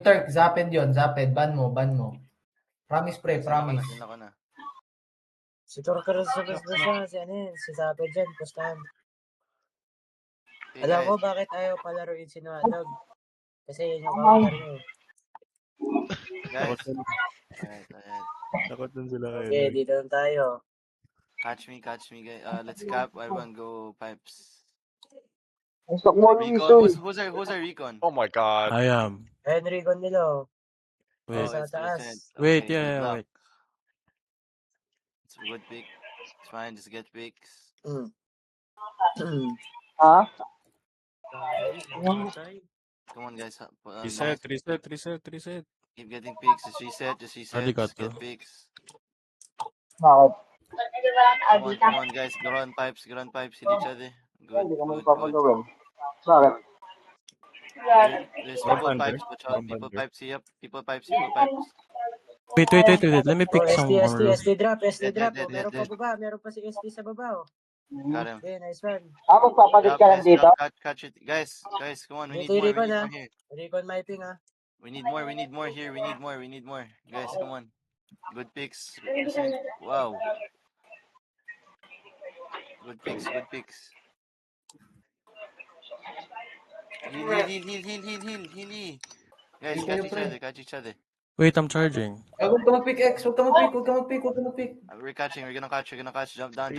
Turk, Zaped yun, Zaped. Ban mo. Promise pre, promise. Yun ako na. Si Turker sa siya, si ano yun, si Zaped dyan, pustahan. Okay, Alam ko guys. bakit ayaw palaruin si Noadog. Kasi yun yung counter niya eh. Guys. Takot Alright. Takot dun sila kayo. Okay, dito na tayo. Catch me, guys. Let's cap. Everyone go pipes. Stock mo, Recon. Who's our recon? Oh my god. I am. Henry Gon nila oh. Wait. Sa it's taas. Lucent. Wait, Okay, good yeah, luck. wait. It's a good pick. It's fine, just get picks. Ha? Come on, guys. Reset. Keep getting picks. Just reset. Arigato. Just get picks. Bakit? Come on, guys. Go on pipes. Hit each other. Good. Hindi ka magpapagawin. Bakit? There's people pipes. Watch out. People pipes. Yep. People pipes. Wait. Let me pick Oh, some ST drop. Dead. Oh, meron pa baba. Meron pa si ST sa baba oh. Got him. Okay, nice one. Magpapalit ka lang dito? Catch it. Guys, come on. We need Dito more. Recon Here. Recon Miping ah. We need more here. We need more. Guys, come on. Good picks. Wow. Good picks. Heal. Guys, catch each other. Wait, I'm charging. Huwag ka mag-pick X. Huwag ka mag-pick. We're catching. We're gonna catch. Jump down.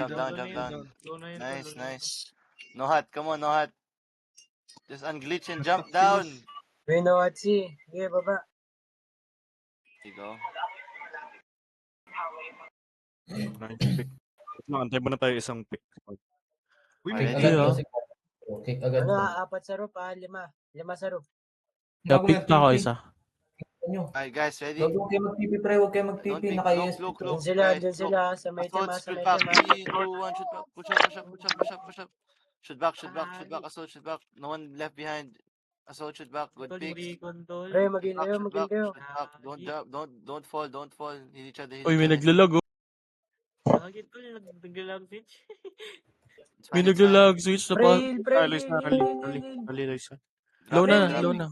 Nice. No hot. Come on, no hot. Just unglitch and jump down. We know what see. Okay, baba. There you go. Antay mo na tayo isang pick. Kick Ready? agad ko. Kick agad Ano, ko. 4 sa roof ah, 5 sa roof. Pick na ako isa. Alright, guys, ready? Huwag kayo mag-TP pre. Huwag kayo mag-TP. Naka-ES. Look. Dun Guys, sila, sa may tema, Assault, shoot back. 3, 2, 1, shoot back. Push up. Shoot back. Assault, shoot back. No one left behind. Assault, shoot back. Good pick. Pre, maging kayo. Shoot back. Don't jump. Don't fall. Hit each other. Uy, may naglalag oh. Bakit ko naglalag switch? May naglalag switch na pa. Pre, Rally. Low na.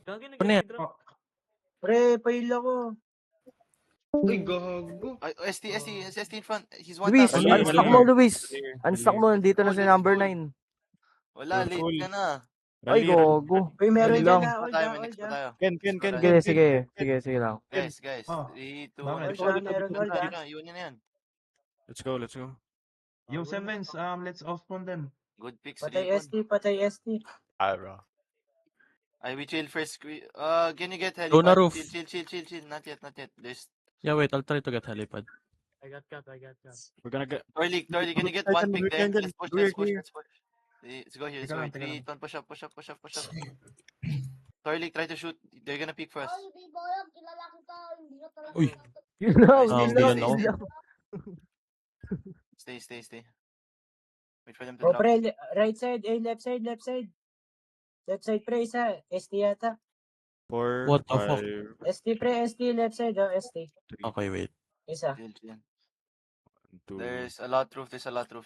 Gagi Ano yan? nag-drop. Pre, pail ako. Uy, gago. ST in front. He's one Luis, tap. unstock mo, Luis. Unstock mo, nandito na si number 9. Wala, late ka na. Ay, gogo. Uy, meron lang. dyan na. Hold Tayo, ah, may next pa hold ah. tayo. Ken. Sige lang. Guys. Oh, 3, 2, bakit? 1. Meron hold ah. Yun yan. Let's go. Yo, Semens, let's off-spawn them. Good picks. Patay ST. Bro. We chill first. Can you get helipad? Go na roof. Chill. Not yet. There's Yeah, wait. I'll try to get helipad. I got cut. We're gonna get... Torly, can you get one pick there? Let's push. Let's go here. Teka lang. 3, 2, 1, push up. Torly, try to shoot. They're gonna pick for us. Uy. Yun lang. Yun lang. Stay. Wait for them to Oh, drop. pre, right side, left side. Left side, pre, isa. ST yata. 4, What the fuck? 5, ST, pre, ST, left side, oh, ST. 3, Ah. Okay, wait. Isa. Chill. 2, There's a lot roof.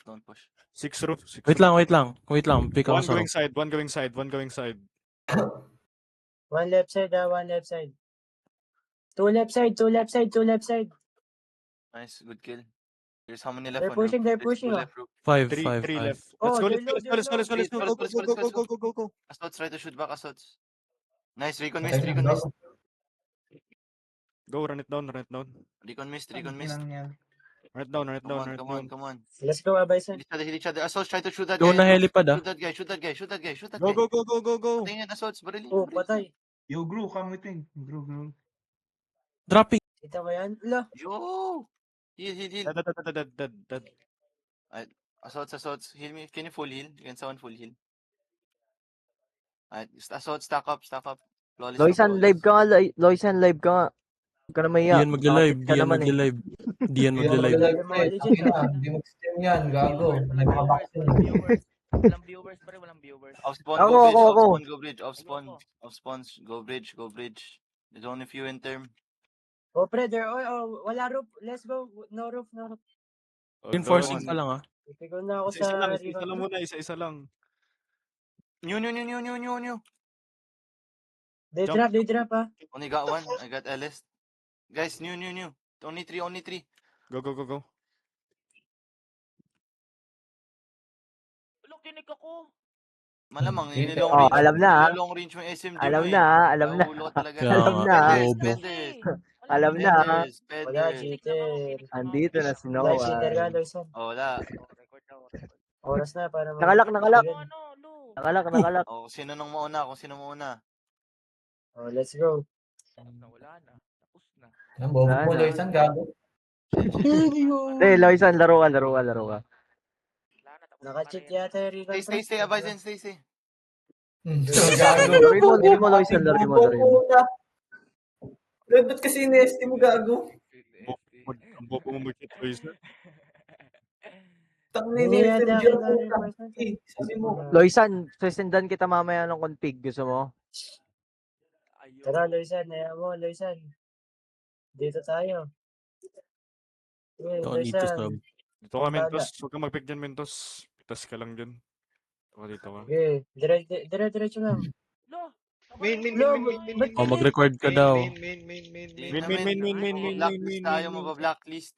Don't push. 6 roof. Wait lang. Pick ako sa roof. One going side. One left side. Two left side. Nice, good kill. There's how many left They're on roof? pushing, There's pushing, two ah. left roof. 5. 3 left. Oh, Let's go. go. Go. Assaults, try to shoot back assaults. Nice, recon Patay missed. na. Go, run it down. Recon missed. Lang yan. Run it down. Come on. Let's go, Abaysan. Hit each other. Assaults, try to shoot that Go guy. na helipad ah. Shoot that guy. Go. Patayin yan, assaults. Barili. Oh, patay. Yo, Gru, come with me. Gru. Dropping. Kita mo yan? Ala. Yo! Heal. Dead. Assaults. Heal me. Can you full heal? You can someone full heal. Assault, stack up. Flawless. Loisan, live ka nga. Huwag ka na mahiya. Diyan magla-live. Nakapit ka naman eh. Diyan magla-live. Hindi mag-stream yan. Gago. Nagpabaksin. Walang viewers, pare, walang viewers. Off-spawn, Ako. go bridge. Off-spawn, go bridge. There's only few in term. Oh, pre, there. Oh, wala roof. Let's go. No roof. Reinforcing ka lang ah. Ipigol na ako sa... Isa lang. New. They Jump. drop ah. Only got one. I got LS. Guys, new. Only three. Go, go, go, go. Ulo, kinig ako. Malamang, Hindi. Oh, alam na, nilolong range mo yung SMG Alam mo na, eh. alam na. Nahulo ka talaga. Kaya Alam nga, na. Spenders. Alam na. Wala, cheater. Andito na si Live Noah. cheater ka, Loisan. Oh, wala. Record daw, record. Oras na para Nakalak. Ano, lo. Nakalak. Oh, kung sino mauna. Oh, let's go. Wala na. Tapos na. Ang bobo Wala mo, na. Loisan, gago. Hindi, Loisan, laro ka. Wala na. Tapos Naka-cheat na yata yung Recon. Stay, Abaisen, stay. Gago. Laro mo, Loisan, laro mo. Ba't kasi in-ST mo, gago? Ang bobo mo mag-hit, Loisan. Tangin Hindi ni yata SMG kita ang rin, puta. person. Sabi mo. Loisan, susundan kita mamaya ng config. Gusto mo? Ayun. Tara, Loisan. Ayaw mo, Loisan. Dito tayo. Okay, Don't need to Loisan. sub. Dito ka, Pagkada. Mentos. Huwag kang mag-pick dyan, Mentos. Pitas ka lang dyan. Dito ka. Okay, dire-diretso lang. Lo. Main. Ba't Oh, galit? mag-record ka daw. Main. Mablacklist tayo, mablacklist.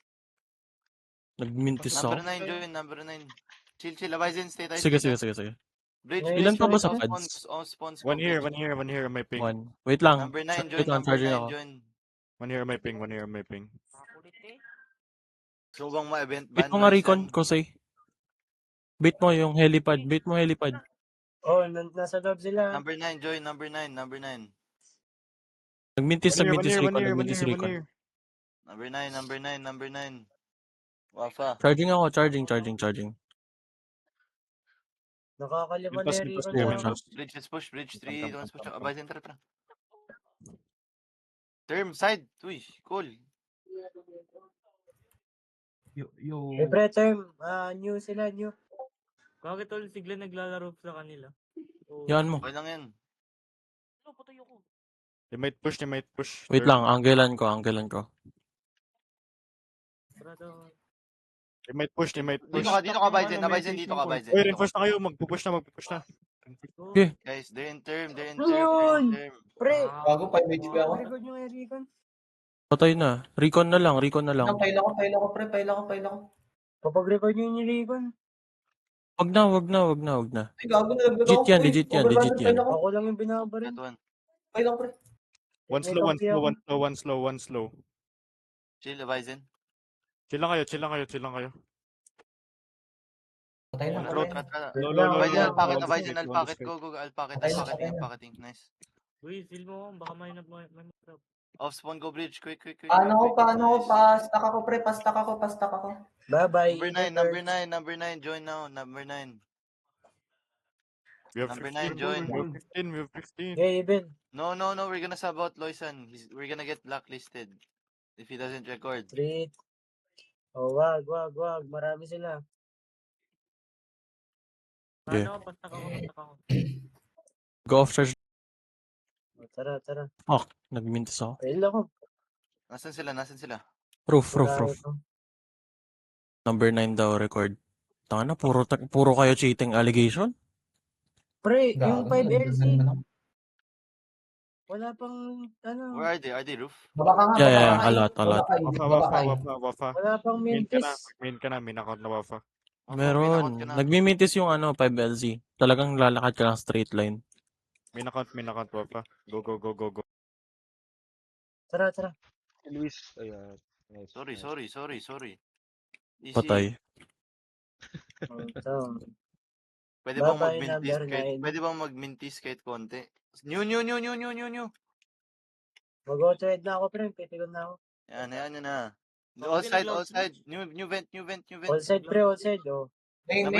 Nagmintis ako. Number 9. Chill, Abaisen, stay tayo. Sige. Bridge, Ilan pa ba sa feds? spawns. One here, my ping. One. Wait lang. Number 9, Wait lang, charging ako. join. One here, my ping. Makulit eh. So bang ma-event Bait mo nga Recon, Kosei. Bait mo yung helipad. Oh, nasa loob sila. Number 9, join. Number 9. Nagmintis One Recon. here. Number 9. Wafa. Charging ako, charging. Nakakalimutan na yung Mintos, Recon. Mintos. ah. Bridge, let's push. Bridge 3, Come. let's push. Abaisen, tara. Term, side. Uy, cool. Yo. Eh, pre, term. New sila. Bakit tol sigla naglalaro sa kanila? Oh. Yan mo. Okay lang yan. Lo, patay ako. They might push. Wait lang, anggelan ko. Tara daw. They might push. Dito ka, Abaisen, dito ka. Uy, reinforce na kayo. Magpupush na. Go. Okay. Guys, they're in term. Yun! Pre, Gago, 5 HP ako. record nyo yung Recon. Patay na. Recon na lang. Paila ko, pre. Paila ko. Kapag-record nyo yung Recon. Wag na. Ay, gago, nalaglag Legit ako, yan, pre. legit yan. Overrun, paila ko. Ako lang yung binabarin. That one. Paila ko, pre. One slow. Chill, Abaisen. Chill lang kayo. Patay na, Bro, patay na. tara. Low. Abaisen, alpaket. Go. Alpaketing. Nice. Uy, feel mo. Baka may masarap. Off spawn, go bridge. Quick. Paano ko, Nice. pa-stack ako, pre. Pa-stack ako. Bye-bye. Number 9, join now. Number 9. We have Number 9, 15. join. We have 15. Okay, even. No, we're gonna sub out Loisan. We're gonna get blacklisted if he doesn't record. Treat. Oh, wag. Marami sila. Yeah. Ano, pastak ako. Go off charge. Oh, tara. Nagmintis ako. Fail ako. Nasaan sila? Roof. Wala ako. Number 9 daw record. Tanga na, puro kayo cheating allegation? Pre, Gago, yung 5 nalaglag LC. na naman ako. Wala pang, Where are they? Are they roof? Baba ka nga, Yeah, baba ka. a lot. Wafa. Wala pang Main ka mintis. na. Main account na Wafa. Meron. Nagmimintis yung 5LZ. Talagang lalakad ka lang straight line. Main account Wafa. Go. Tara. Luis, ayan. Nice. Sorry. Easy. Patay. Oh, ito. Pwede bang Bye-bye, mag-mintis number kahit, 9. pwede bang mag-mintis kahit konti? New. Mag-auto-head na ako, pre. Pipikon na ako. Yan na. Bakit All nag-loud side. New vent. All side, pre. All side. Oh. Main.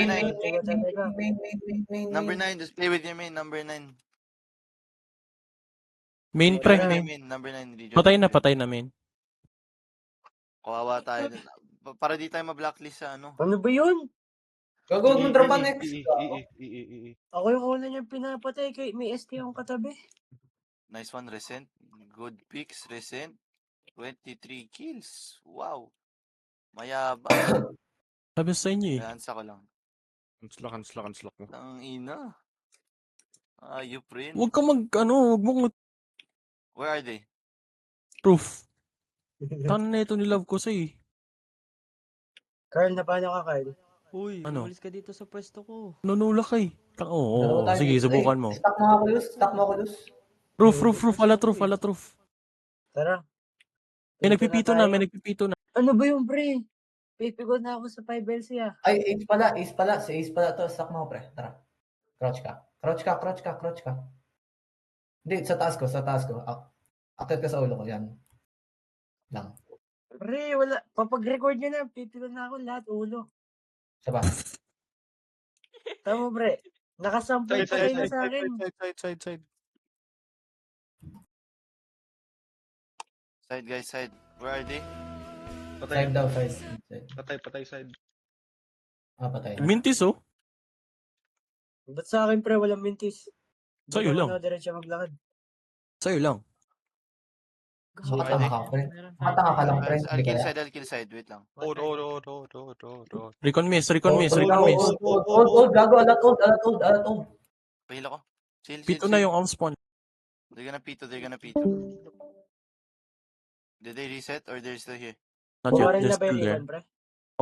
Number 9, just play with your main. Number 9. Main pre, Number main. Number 9, region. Patay na main. Kawawa tayo. Para di tayo ma-blacklist sa ano. Ano ba yun? Gago, huwag mong drop ang next. Ako yung una niyang pinapatay kay may ST akong katabi. Nice one, Recent. Good picks, Recent. 23 kills. Wow. Mayabang. Sabi sa inyo eh. Hansa ko lang. Cancel mo. Ang ina. Ayup rin. Huwag mong Where are they? Proof. Tangan na ito ni Love ko sa'yo. Carl, na paano ka, Carl? Uy, Ano? umalis ka dito sa pwesto ko. Nunulak ka eh. Dalawa Oo, tayo sige, dito. subukan Ay, mo. Stack mo ako, Luz. Stack mo ako, Luz. Proof. Ala truth. Tara. May Dito nagpipito tayo. na, may nagpipito na. Ano ba yung pre? Pipigod na ako sa 5LC ah. Ay, Ace pala. Ace pala. Si Ace pala to. Stack mo ako, pre. Tara. Crouch ka. Hindi, sa taas ko. Akit ka sa ulo ko. Yan. Lang. Pre, wala. Papag-record nyo na. Pipigod na ako lahat ulo. Saba. Tama pre. Nakasampay pa kayo sa akin. Side. Side, guys, side. Where are they? Patay. Side daw, side. Patay side. Patay. Mintis oh. Ba't sa akin pre, walang mintis? Sa'yo lang. Diretso maglakad. Sa'yo lang. Makatanga ka, pre. Makatanga ka lang, pre. Hindi kaya. I'll kill side. Wait lang. Hold. Recon miss. Old, gago. Alat old. Pahila ko. Chill. Pito na yung off spawn. They're gonna P2. Did they reset or they're still here? Not yet, Bumaril they're na ba still yung there. Recon, pre?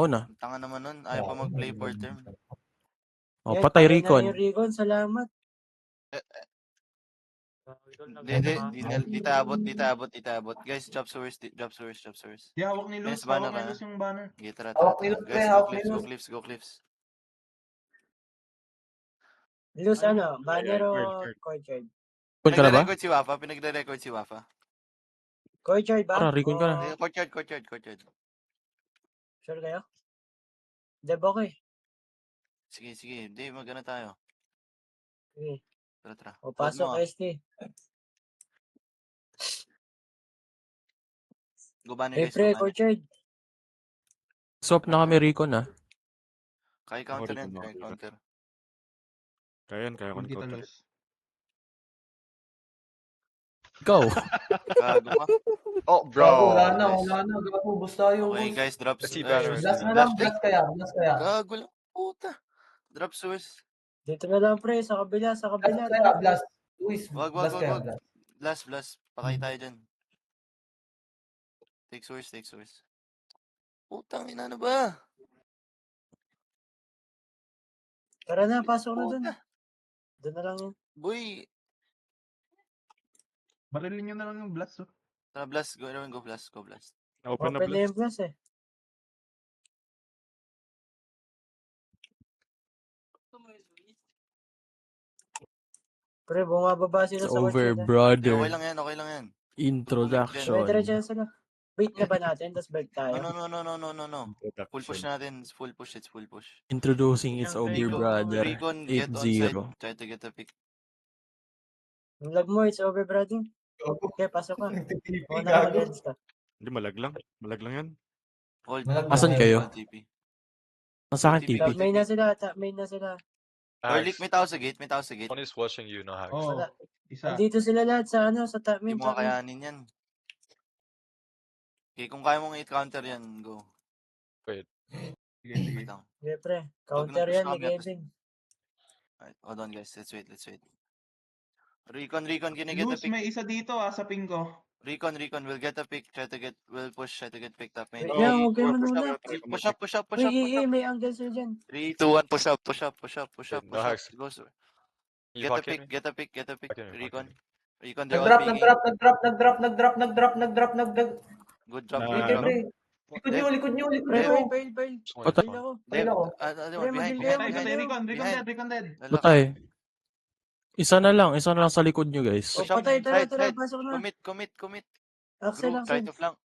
Oo na. Tanga naman nun. Ayaw pa mag-play for term. Oh, Yes, patay na Recon. yung Recon, salamat. Di taabot. Guys, drop source. Di hawak ni Luz. Yes, banner Hawak ni ka. Luz yung banner. Okay, tara. Hawak ni Luz, pre, Guys, hawak ni Luz. go cliffs. Luz, ano? Banner o Guard. courtyard? Recon ka na ba? Pinagre-record si Wafa. Courtyard ba? Tara, Recon ka na. O- Courtyard. Sure kayo? Deb, okay. Sige. Hindi, magana tayo. Okay. Tara. O, pasok, ST. Go banner, Eh, guys. pre, Go banner. courtyard. Swap na kami Recon ah. Kaya counter Ako yan. rin, Kaya ako. counter. Kaya ko Huwag kita, counter. Luz. Ikaw. Gago ka. Oh, Gago, bro. wala na. Gago, bus tayo. Okay, Boss. guys, drop Let's see source. banners. Blast na lang, blast kaya. Gago lang. Puta. Drop source. Dito na lang, pre. Sa kabila. Blast kaya, blast. Luis, Wag. blast kaya, blast. Blast. Patay tayo dyan. Take source. Putang ina, ano ba? Tara na, pasok na dun. Puta. Doon na lang yun. Boy. Barilin nyo na lang yung blast. Oh. Tara, blast. Go blast. Open na Open na blast. yung plus eh. Pre, bumababa sila It's sa over, courtyard. Okay brother. lang yan. Introduction. Diretso na sila. Wait na ba natin? Tapos break tayo. No. Full push natin. It's full push. Introducing It's over, Recon, brother. Recon, get on side. 8-0. Try to get a pick. Yung lag mo, it's over, brother. Okay, pasok ka. Nagtitipi, O, gago. naka-against ka. Hindi, malag lang yan. Hold. Asan kayo? Hold TP. Nasa akin, TP. TP. Top main na sila. Orlick, may tao sa gate. One is watching you, no hacks. Oh, Wala. isa. Andito sila lahat sa top Hindi main. mo kakayanin yan. Okay, kung kaya mong i-counter yan, go. Sige. Wait lang. Okay, pre. Counter Huwag na yan ni push kami, Kevin. Alright, hold on guys. Let's wait. Recon, can you get a Luz, pick? may isa dito sa ping ko. Recon, we'll get a pick. We'll push, try to get picked up. Wait lang, huwag kayo manula. Push up. Uy, may angle sila dyan. 3, 2, 1, push up. No hacks. Go, sir. Can you Get a fuck pick, me? get a pick. Fuck me. Recon, they're all Nag-drop. Good drop. Na- Pre, ano? pre. Likod nyo. Pre, fail. Patay. Fail ako. Deb, ako. Pre, behind. Patay, Recon Behind. dead. Patay. Isa na lang sa likod nyo, guys. O, Push up, patay, tara, side. pasok na. Commit. Axel.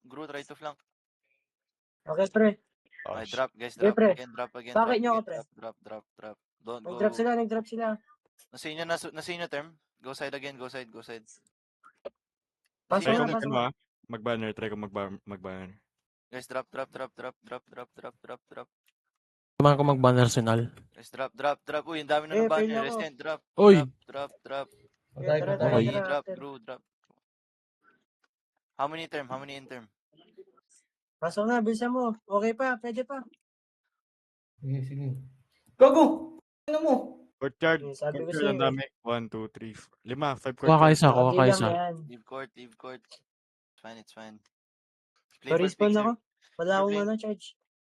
Gru, try to flank. Okay, pre. Oh, Alright, drop, guys. Okay, pre. Drop again. Bakit nyo ako, pre? Drop. Don't go. Nag-drop sila. Nasa inyo term. Go side again. Pasok Try na, ko pasok na. mag-banner. Try ko mag-banner. Guys, drop. Tumahan ko mag-banner sinal. Guys, drop. Uy, ang dami na Eh, ng banner. fail ako. Restent, drop. Oy! Drop. Patay. Okay. Drop. How many in term? Pasok na, bilisan mo. Okay pa, pwede pa. Sige. Gago! Ano mo? Courtyard. Sabi ko Courtyard, ang sa'yo, dami. 1, 2, 3, 5. 5 Kuha ka courtyard. isa, kuha Lagi ka lang isa. yan. Leave court, leave court. It's fine, it's fine. Play for Pa-respawn picks ako. Wala you're akong playing- charge.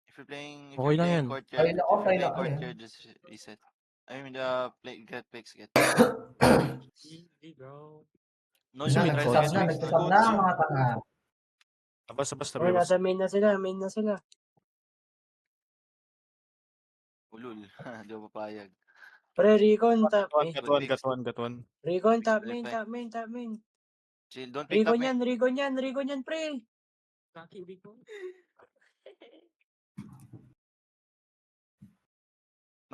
if you're playing Okay lang yan. courtyard, File ako, if you're file playing ako, courtyard, just reset. I mean, get picks, get. Easy, bro. No, Gusto try mo to i-coach? get picks, Nagsasab no. na ang mga tanga. Labas, Oh, tabi. nasa main na sila, main na sila. Ulul, di ako papayag. Pre, Recon, top. Got one. Recon, top Picks, main, play. top main, top main. Chill, don't pick up Recon me. yan, Recon yan, pre. Kaki, Rico.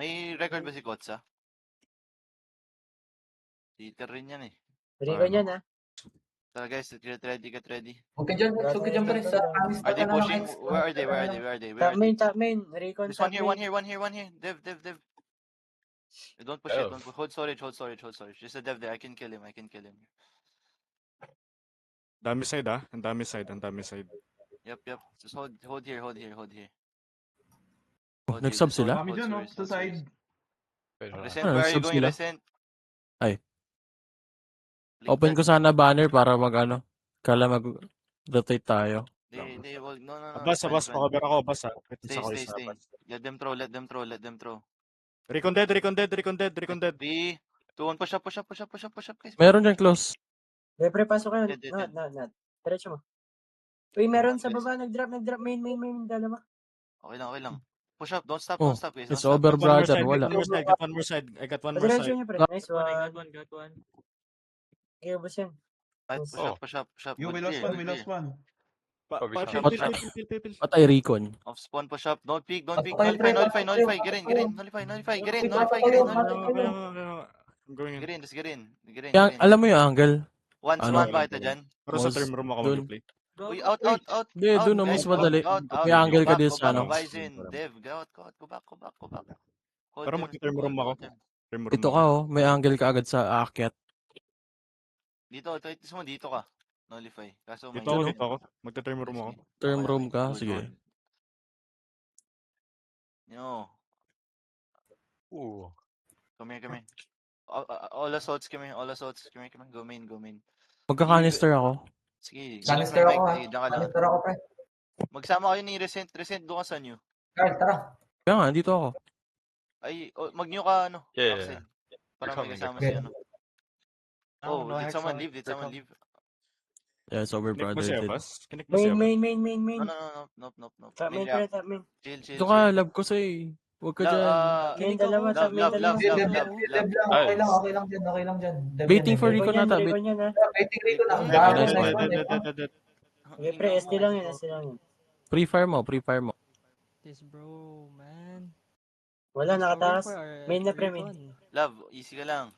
May record ba si Kotsa? Cheater rin yan eh. Recon yan, ha. Tara guys, get ready. Okay dyan, pre. Sa amis Are pa they na ng pushing? X. Where are they? Top main. Recon, There's top one main. here. Dev. Don't push it, don't push. Hold storage. Just a dev there. I can kill him. Dami side, ah. Ang dami side. Yep. Just hold here. Nag-sub sila? Kami dyan, no? Sa side. Resent, Ano, where are you nag-sub going? sila? Resent. Ay. Link Open that. ko sana banner para kala mag-rotate tayo. No. Abas, it's fine. makaber ako, abas, ah. Stay. Let them throw. Recon dead. 3, 2, 1, push up, guys. Meron dyan close. Pre, pasok kayo. Dead. Not. Diretso mo. Uy, meron sa Guys. baba, nag-drop, main, dalawa. Okay lang. Push up, don't stop, Oh, guys. it's Don't stop. over, One more brother. side, Wala. got one more side. I got one more Diretso side. niyo, pre. Nice Got one. one. Okay, ubos yan. Right, Oh. push up. Yo, we Good lost clear, one, we good lost clear. one. Pil. Patay Recon. Off spawn, push up. Don't peek. Patay, pre, Nullify. patay. Get in. Nullify. Get in. I'm going in. Just get in. Kaya, alam mo yung angle? One Ano? ba ito dyan? Pero sa Mouse term room ako dun. mag-play. Uy, out. Hindi, Out, dun, guys, mas madali. out. May angle ka Go din back, sa ano. Bison. Dev, go back. Hold Pero them, mag-term room hold ako. them. Term room Ito ka may angle ka agad sa aakyat. Dito ka. Nullify. Kaso may... Dito ako. Magta-term room ako. Term room ka, Good. sige. Yo, Ooh. come here. All assaults, come here. Come here. Go main. Magka-canister ako. Sige. Canister ako, ha. Diyan ka lang. Canister ako, pre. Magsama kayo ni Resent doon ka sa new. Carl, tara. Kaya nga, dito ako. Ay, mag-new ka, Yeah. Axel. Para They're may coming, kasama they're si ano. Oh, No, did Hex someone on- leave? they're coming. Yeah, it's over, Connect mo brother. si Did. Abas? Connect mo si Abas? Main. No. Top main, pre, top main. Chill. Dito ka, love ko sa'yo. Huwag ka dyan. Main dalawa, top main dalawa. Dev lang. Okay lang dyan. Dev Waiting yan, for Dev. Recon nata. Recon yan, ha. Waiting Recon lang. Dead, Gago, nice nice one. one. Okay, pre, SD lang yun. Pre-fire mo. This bro, man. Wala, nakataas. Main na, pre, main. Love, easy ka lang.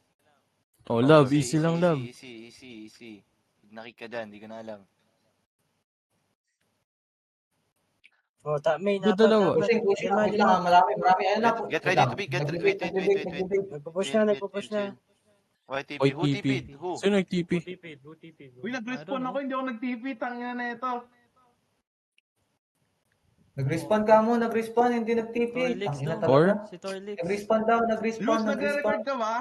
Oh, love. Easy lang, love. Easy. Nakik ka dyan, di ka na alam. Oh, top main, Good dalawa. Pushing. Lima. Wait lang, marami. Ayun na. Get ready to pick. Wait. Nagpupush na. YTP. Oy, Who TP. TP'd? Who? Sino nag-TP? Who TP? Uy, nag-respawn ako, hindi ako nag-TP. Tangina na ito. Nag-respawn ka mo, hindi nag-TP. Torlix Tangina daw. talaga. Si Torlix. Nag-respawn daw. Luz, nagre-record ka ba?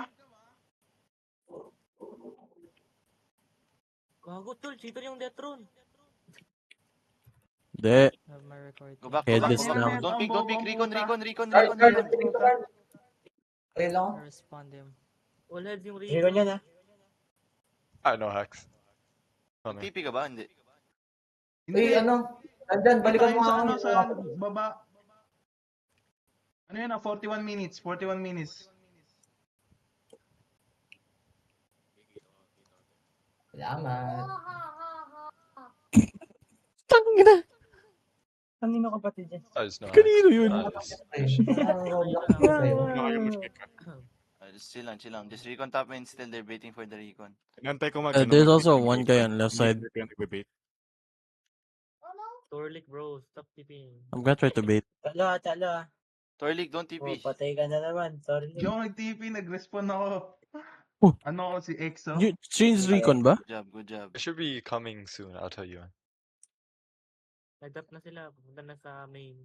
Gago, tol. Cheater yung Detron. Hindi. Have my record. Go back. Headless Go back. lang. Don't pick. Recon. Carl, tingin ko, Carl. Okay lang. Respond him. All heads yung Recon yan, ha. No hacks. Coming. TP ka ba? Hindi. Eh, ano? Andyan, balikan mo Tayo ako. sa baba. Ano yun, 41 minutes. Salamat. Tangina. Kanino kapatid yan? Nice, no Kanino hacks. yun? Nice. Chill lang. Just recon top main still. They're waiting for the recon. Inantay ko mag- There's also one guy on left side. Nag-bait. Torlik, bro. Stop tipping. I'm gonna try to bait. Talo, ha. Torlik, don't Oh, TP. patay ka na naman. Sorry. Hindi ako nag-TP, nag-respawn ako. Oh. Ano ako si EXO? You change Recon ba? Good job. It should be coming soon, I'll tell you. Nag-tap na sila. Pupunta na sa main.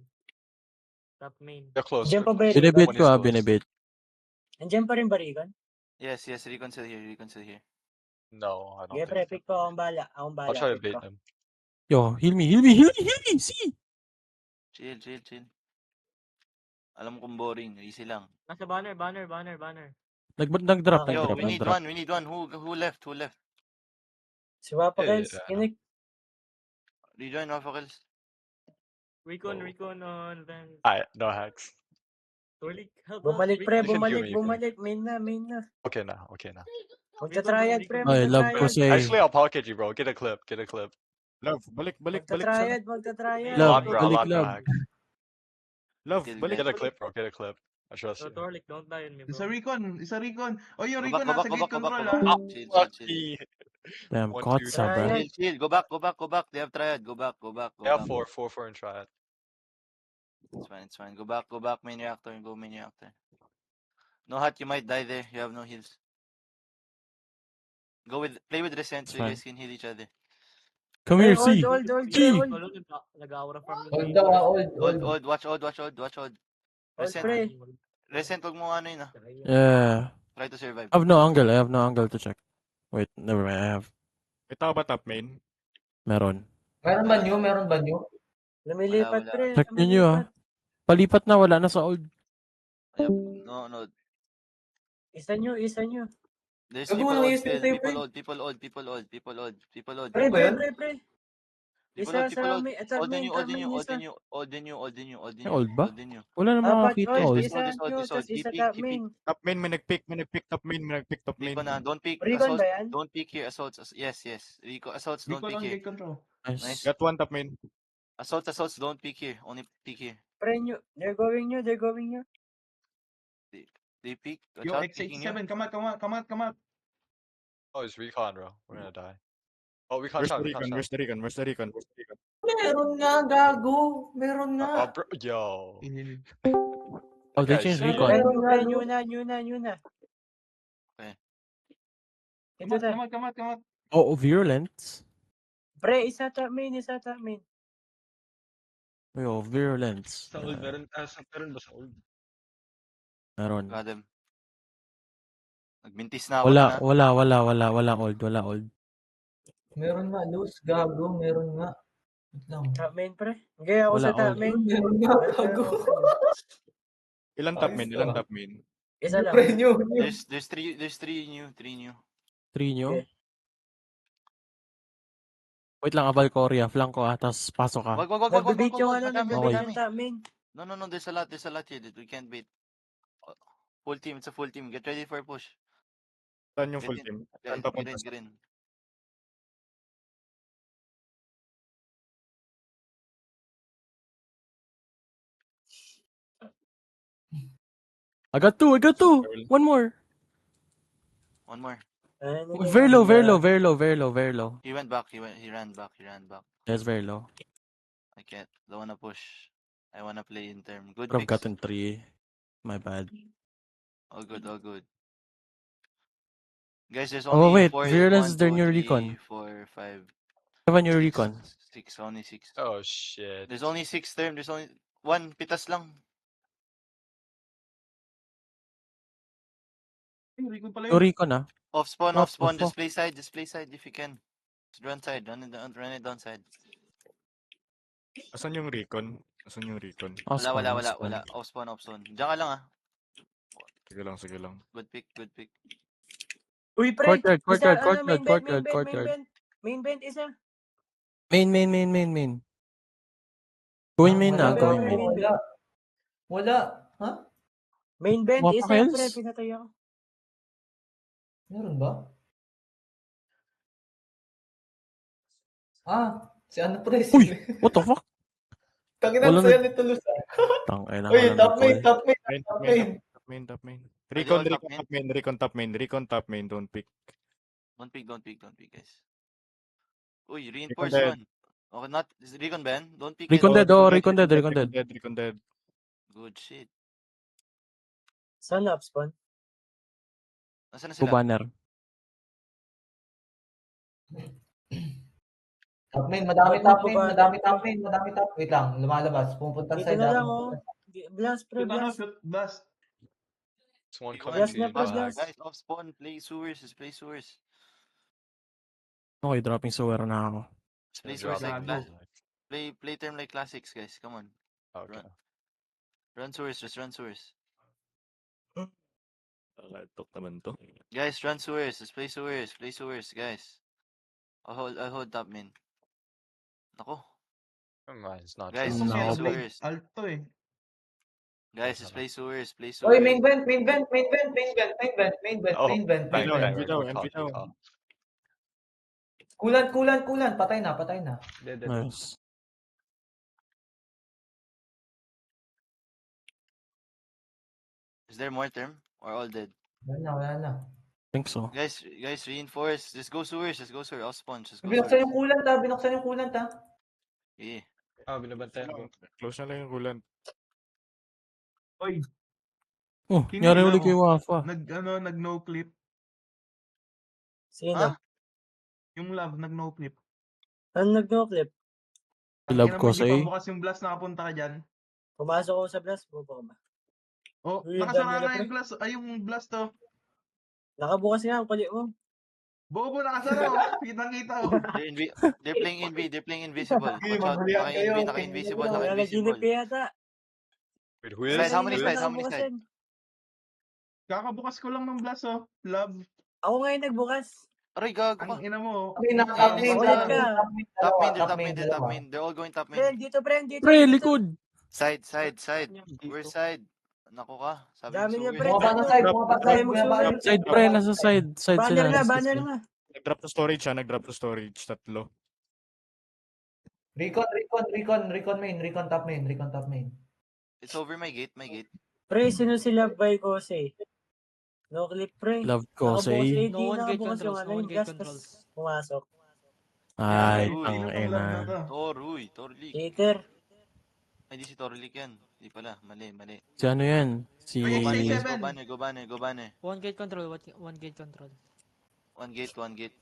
Top main. They're close. Diyan pa ba? Binibait One ko is ha, close. binibait. Andiyan pa rin ba, Recon? Yes, Recon still here, Recon still here. No, I don't Sige, think pre, so. pick ko. Akong bala. Akong I'll bala. try to Pick bait ko. him. Yo, heal me, see! Chill. Alam mo kung boring, easy lang. Nasa banner. Nag-drop, Okay. Yo, nag-drop, we need nag-drop. one. Who left? Si Wapa Yeah, Kels, I know. kinik. Rejoin, Rafa. Recon Oh. on then. No hacks. Torlik, help. Bumalik, pre. You can heal me, Bumalik. Main na. Okay na. Magta-triad, pre. Ay, love ko Magta-triad. si... Actually, I'll pocket you, bro. Get a clip. Love, balik sa... Magta-triad. Love, Bro, balik, I'll no love. hacks. Love, Kill balik. Get a clip, bro. Get a clip. I trust you. Torlik, don't die on me, Isa bro. Recon. Oh, yung Go Recon back. nasa gate control, Go back. ah. Chill. Lucky. Damn, 1, 2, Kotsa, bro. Triad. Chill. Go back. They have triad. Go back. Yeah, 4 and try it. It's fine. Go back. Main reactor. Go main reactor. No hot, you might die there. You have no heals. Play with Resent so you guys can heal each other. Come here, see! Old, See! Nag-aura from Hold daw, old. Old. Watch old. Old, Resent, pre. wag mo ano yun ah. Yeah. Try to survive. I have no angle to check. Wait, never mind, I have. Ito ba top main? Meron. Meron ba nyo? Lumilipat, Wala. pre. Check ninyo ah. Palipat na, wala na sa old. No. Isa nyo. There's Wag mo people nang old i-stay still. tayo, People old. Pre. Isa People sa old. amin. Top main, isa. Old than you. Old ba? Wala na Apat makakita old, old. isa This old. nyo. Tas isa TP. top main. Top main, may nag-pick top main. Rico na. Don't pick. Recon Assaults. ba yan? Don't pick here. Assaults. Yes. Rico. Assaults. Don't Recon pick on here. gate control. Nice. Got one top main. Assaults. Don't pick here. Only pick here. Pre nyo. They're going nyo. They pick. Watch Yo, out. Picking you. X87, come out. Oh, it's recon, bro. We're gonna die. Oh, recon Where's shot. the recon? Meron nga, gago. Meron nga. Oh, bro. Yo. Oh, they Guys, changed shut recon. Meron pre. Nyo na. Okay. Ito ta. Come out. Oh, virulent? Pre, isa top main. Oh, virulence. Sa old, meron ba sa old? Meron. Got them. Nagmintis na ako na. Wala old. Meron nga, loose, gago. Meron nga. Wait lang. Top main, pre. Okay, ako Wala sa top old. main. Meron nga, gago. Ilan top main? Isa lang. Pre nyo. There's three new. 3 nyo? Okay. Wait lang, Valcoria. Flank ko tapos pasok ka. Wag. Nagbibait yung Madami. top main. No, there's a lot here that we can't beat. Full team, it's a full team. Get ready for a push. Saan yung full team? Saan papunta? Get in. I got two. One more. Very low. He went back. He ran back. Yes, very low. I can't. Don't wanna push. I wanna play in term. Good Could have picks. gotten 3. My bad. All good. Guys, there's Oh, only wait. 4, Virulence 1, is their 2, new 3, recon. 4, 5, I have a new recon. 6. Only 6. Oh, shit. There's only 6 term. There's only 1 pitas lang. Recon pala No yun. recon ah. Off spawn. Off. Just play side if you can. Just run side. Run it down side. Asan yung recon? Off spawn, Wala. off spawn. Off spawn. Diyan ka lang ah. Sige lang. Good pick. Uy, pre. Courtyard. Main bend, isa. Main. Going main na. Wala. Ha? Main bend, Wapa isa, Kels? pre. Pinatay ako. Meron ba? Si ano pre? Uy! What the fuck? Tanginan Wala sa'yo nito Luz. Tangay na. Uy, top main. Top main. Recon top main. Don't pick. Don't pick, guys. Uy, reinforce Recon one. Okay, not is it Recon Ben. Don't pick Recon it. dead. Oh, Recon dead. Recon dead. Good shit. Saan up spawn? Nasaan na Go sila? banner. Top main, madami top main. Wait lang, lumalabas. Pupunta Dito side. na lang, oh. Blast, pre, blast. Blast. It's one You coming Yes, to you in left, left, back. left. Guys, off spawn, play sewers, just play sewers. Okay, dropping sewer na ako. Just play Gonna sewers drop like Gago. play term like classics, guys. Come on. Okay. Run sewers, just run sewers. Nakatok naman to. Guys, run sewers, just play sewers, guys. I'll hold top main. Nako. Never mind, it's not Guys, Ito just si play No. Alto. sewers. Alto eh. Guys, just play sewers, play Oy, sewers. main vent, main vent, main vent, main vent, main vent, main vent, Oh, main vent, main bang, Envy vent. bang, daw, we're envy going daw, top, envy daw. top. Kulan, patay na, patay na. Nice. Is there more term? Or all dead? Wala na. Think so. Guys, reinforce. Just go sewers, Off spawn, just go Binuksan sewers. yung kulan ta, binuksan yung kulan ta. Yeah. Binabantayan ko. Close na lang yung kulan. Oy, Oh, Hindi nyari na ulit ako. kay Wafa. nag-no clip. Sino? Ha? Yung love, nag-no clip. Ano nag-no-clip? Love ko Hindi sa'yo. pa bukas yung blast, nakapunta ka dyan. Pumasok ako sa blast, bubok ba? Oh, Uy, nakasara Daniela, na pre. yung blast. Ay, yung blast to. Nakabukas nga ang kulit mo. Bobo, nakasara oh. Kitang-kita oh. They're playing invisible. Okay, Watch out. magulian kayo. Naka-invisible, Wala naka-invisible. naginip yata. Wait, who Side, is? how many Who side? is? How many side? Kakabukas ko lang ng blast oh. Love. Ako ngayon nagbukas. Aray, gago ka. Ang ina mo. Top main, top main, Makulit top ka. main, Top main, dalawa, top main. They're all going top Pre, main. dito, pre, dito. Pre, dito. likod! Side. Where's side? Nako ka. Sabi Dami ng niya, sewers. pre. Bumaba ng side, bumaba ng side, bumaba ng Side pre, nasa side. Side sila. Banner na, nasa banner side. na. Nag-drop to storage ha, nag-drop to storage. Tatlo. Recon top main. It's over my gate. Pre, sino sila by Kose? No clip, pre. Love ko Nakabukas sa'yo. eh, No di one gate nakabukas yung controls, ano, no one yung gate gas, controls. tas pumasok. Ay, Uy, ang Sino tong love na ina. to? Torlik. Cheater. Ay, di si Torlik yan. Di pala. Mali. Si ano yan? Si... Ay, Go Stay banner, go banner. One gate control, one gate control. One gate.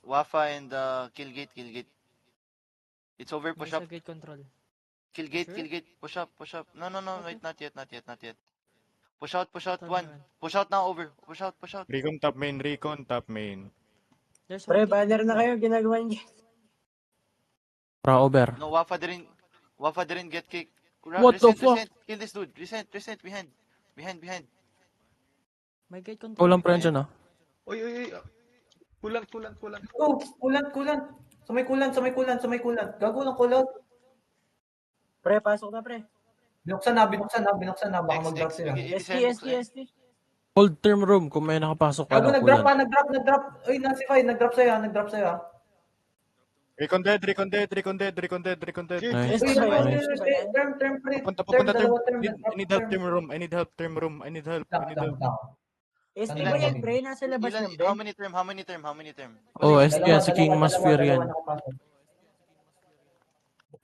Wafa and kill gate. It's over, push May up. isa gate control. Kill gate. Push up. No, wait, not yet. Push out, Turn one. around. Push out now, over. Push out. Recon top main. There's Pre, one gate banner na control. kayo, ginagawa niyo. Over. No, Wafa didn't get kicked. What the fuck? Resent. Kill this dude. Resent. Behind. May gate control. Walang prensya na. Uy. Kulan. Oh, kulan. Sa may kulan. Gago ng kulan. Pre, pasok na, pre. Binuksan na. Baka mag-drop sila. ST. Hold term room kung may nakapasok pa Gago, ng nag-drop kulan. pa, nag-drop. Uy, nasify, nag-drop sa'yo. Recon dead. Nice. ST ba yan? ST ba yan? Term free. Papunta dalawa term. I need help term room. I need help. ST ba yan, pre? Nasa labas ng How bed. many term? Oh, ST yan. Si King Masphere yan.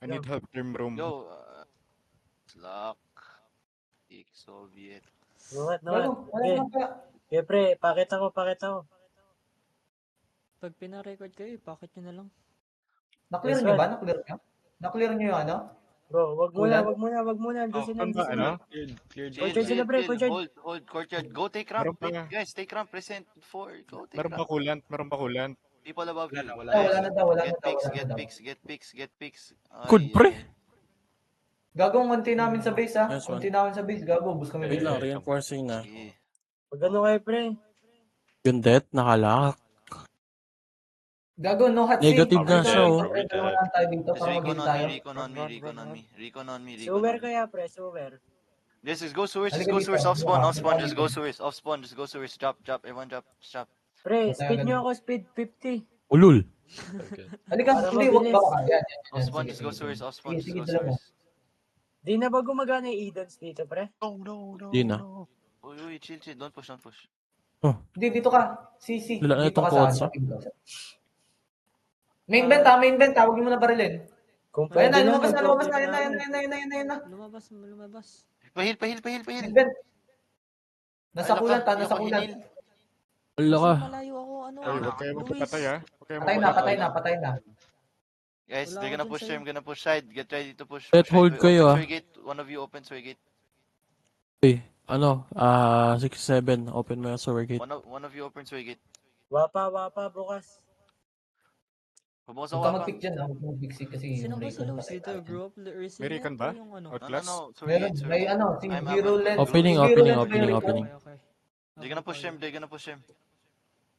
I need help term room. Yo, Slack. Soviet. Nuhat. Wala Okay. naman kaya. Okay, pre, pakit ako. Pag pina-record kayo, packet nyo na lang. Na-clear niyo ba? Na-clear niyo yung ano? Bro, wag Kulan? muna. Andun sila. Ano? Cleared. Courtyard sila, pre, courtyard. Hold courtyard. Go take ramp. Meron pa. Guys, take ramp. Present 4. Go take Meron ramp. pa kulant. People above you. Wala na daw. Get picks. Good, pre. Gagong konti namin sa base ha. Nice one. Konti namin sa base. Gago, bus kami. Wait lang, reinforcing na. Sige. Pag ano kayo, pre. Yung death, nakalak. Gago, no hot Negative na siya, oh. Dalawa lang tayo dito Just para recon mag-game on tayo. me. Recon on me. Sewer kaya, pre, sewer. Yes, just go sewers. Halika dito. Off spawn. Just go sewers. Drop. Everyone drop. Stop. Pre, speed nyo ako, speed 50. Ulul. Halika, Para hindi, wag mabilis. ba ka? Yan. Off spawn. Sige, Just go sige. sewers. Off spawn. Just Sige, go dala mo. sewers. Di na ba gumagana yung Edens dito, pre? Di na. Uy, chill. Don't push. Hindi, dito ka. CC. Wala na Dito itong ka quad, sa pinto. Main vent. Huwag mo na barilin. Kung Ayan pwede na, lumabas na. mag-open Ayan na. Lumabas. Pahil. Main vent. Nasa kulan ta, nasa Yung kulan. hinil. Wala ka. Malayo ako, ano? Ay, huwag kayo Luis. magpapatay ha. Patay na. Guys, Wala they're ako gonna dun push sa'yo. I'm gonna push side. Get ready to push. Let Push hold side. kayo, Open ah. sewer gate. One of you open sewer gate. Eh, 6-7. Open mo yung sewer gate. One of you open sway gate. Wapa, bukas. Pabukas Huwag ako ka pa. mag-pick dyan, huwag mo mag-pick kasi Sino ba si Recon Lucy? patay tayo. Group? Receiver? May recon ba? Yung ano? Outlast? No, sorry Meron, gate, sorry may gate. ano, si I'm Virulent. Opening, si opening, Virulent, opening, may opening. Recon. Okay. They're gonna push him, they're gonna push him.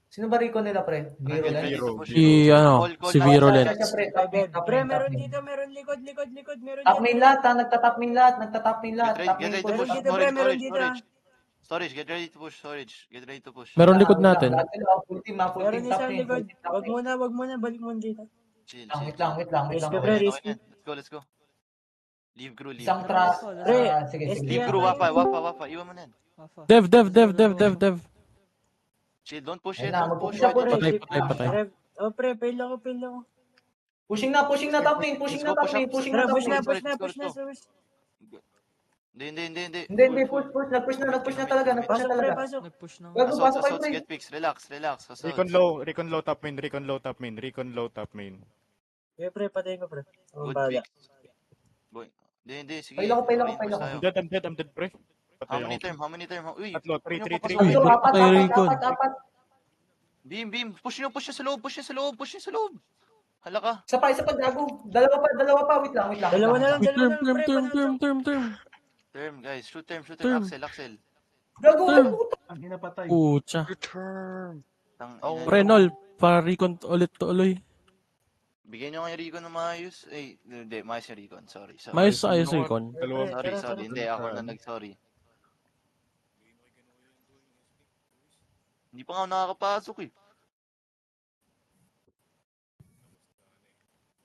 Sino ba Recon nila, pre? Get Virulent? ready to Zero. push Si, him. ano, Call si lang, Virulent. call Siya, pre, top main, top Pre, main, top meron main. dito, meron likod, meron Top dito. main lahat, ha? Nagtatap main lahat, nagtatap main lahat. Get Top ready main to push. push. Meron dito, pre, meron dito. Storage, get ready to push, storage. Get ready to push. Meron Wait likod lang, natin. lahat sila, full team, ha? Full Meron team, top isang main, likod. full team, top Wag main. muna, balik mo dito. Chill, Wait chill, lang, wait lang, wait lang, wait lang. Risky, pre, Okay, risky. let's go. Leave crew, leave. Isang Tara, tra... let's go, let's Pre, sige, sige. Leave SPR crew, tayo. wapa. Iwan mo na yan. Wafa. Dev. Chill, don't push Ayun it, na, don't push. magpupush na, Why don't pre. you Patay. Oh, pre, fail ako. Pushing na, top main, pushing na, top main, pushing na, Tara, top push main. na. Let's go. Hindi. Hindi, push na talaga, nag-push na Pasok, pre, talaga. pasok. Nag-push ng... Gago, pasok kayo, Assaults, pre. get fixed. Relax. Recon Assaults. low, recon low top main. Okay, pre, patayin ko, pre. Ang Good bala. fix. Boy. Hindi, sige. Pail ako. Reinforce tayo. I'm dead, pre. How Patay many ako. term? Uy, Tatlo, huwag niyo 3. papasakin. Uy, Tatlo, apat, patay Recon. apat. Beam. Push niyo sa loob. Hala ka. Isa pa, gago. Dalawa pa, wait lang. Dalawa na lang, pre. Term, guys. Shoot term. Term. Axel. Gago, Term. ay puta. Ang hinapatay. Pucha. Return. Tang Renol, para recon ulit tuloy. Bigyan niyo nga yung Recon ng maayos. Hindi, maayos yung Recon. Sorry. Ayos recon. Dalawa. Sorry. Hindi, ako na nag-sorry. Hindi pa nga ako nakakapasok eh.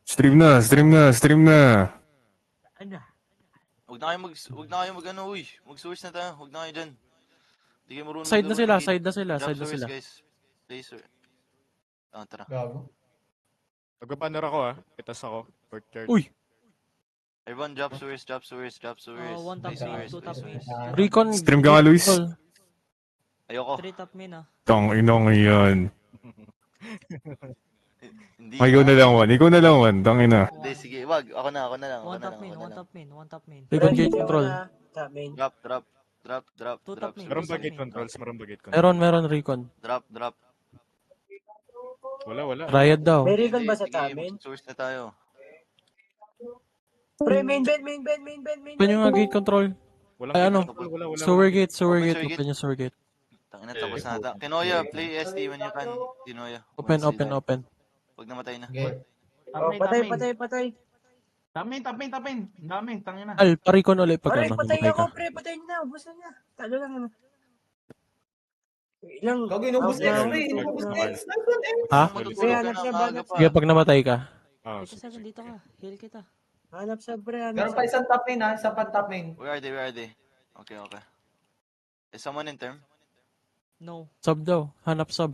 Stream na. Ano? Huwag na kayo mag-source na tayo. Huwag na kayo dyan. Hindi kayo marunong Side na mag- sila. Drop source, guys. Laser. Tara. Gago. Magbabanner ako Itas ako. Courtyard. Uy, Everyone drop source. One top main, two top main. recon. Stream ka nga, Luis. Ayoko. 3 top main ah. Tang inong yan. Hindi. Ikaw na lang, Juan. Tangina. Hindi, sige. Wag. Ako na lang. One top main. Recon gate control. Top main. Drop. Two top main. Meron ba gate controls? Meron recon. Drop. Wala. Riot daw. May recon ba sa Sige, top main? mag-source na tayo. Pre, main bed. Open yung nga gate control. Ay, ano? Wala. Sewer gate. sewer gate. Open yung sewer gate. Tangina, tapos na ata. Kinoya, play SD when you can. Kinoya. Open. Pag namatay na. Okay. Oh, patay. Top main. Ang dami, tangina. Al, parikon ulit pag Pare, ano, patay namatay ako, ka. pre. Patayin na. Ubus na niya. Talo lang naman. Ilang... Gago, inubos Out X, na. pre. Inubos X. Nice one, X. Ha? Matutulog Kaya ka na, nagsiya, maaga banat pa. Sige, pag namatay ka. Ito 7 dito ka. Heal kita. Hanap sa pre. Meron pa isang top main, ha? Isang pan top main. Where are they? Okay. Is someone in term? No. Sub daw. Hanap sub.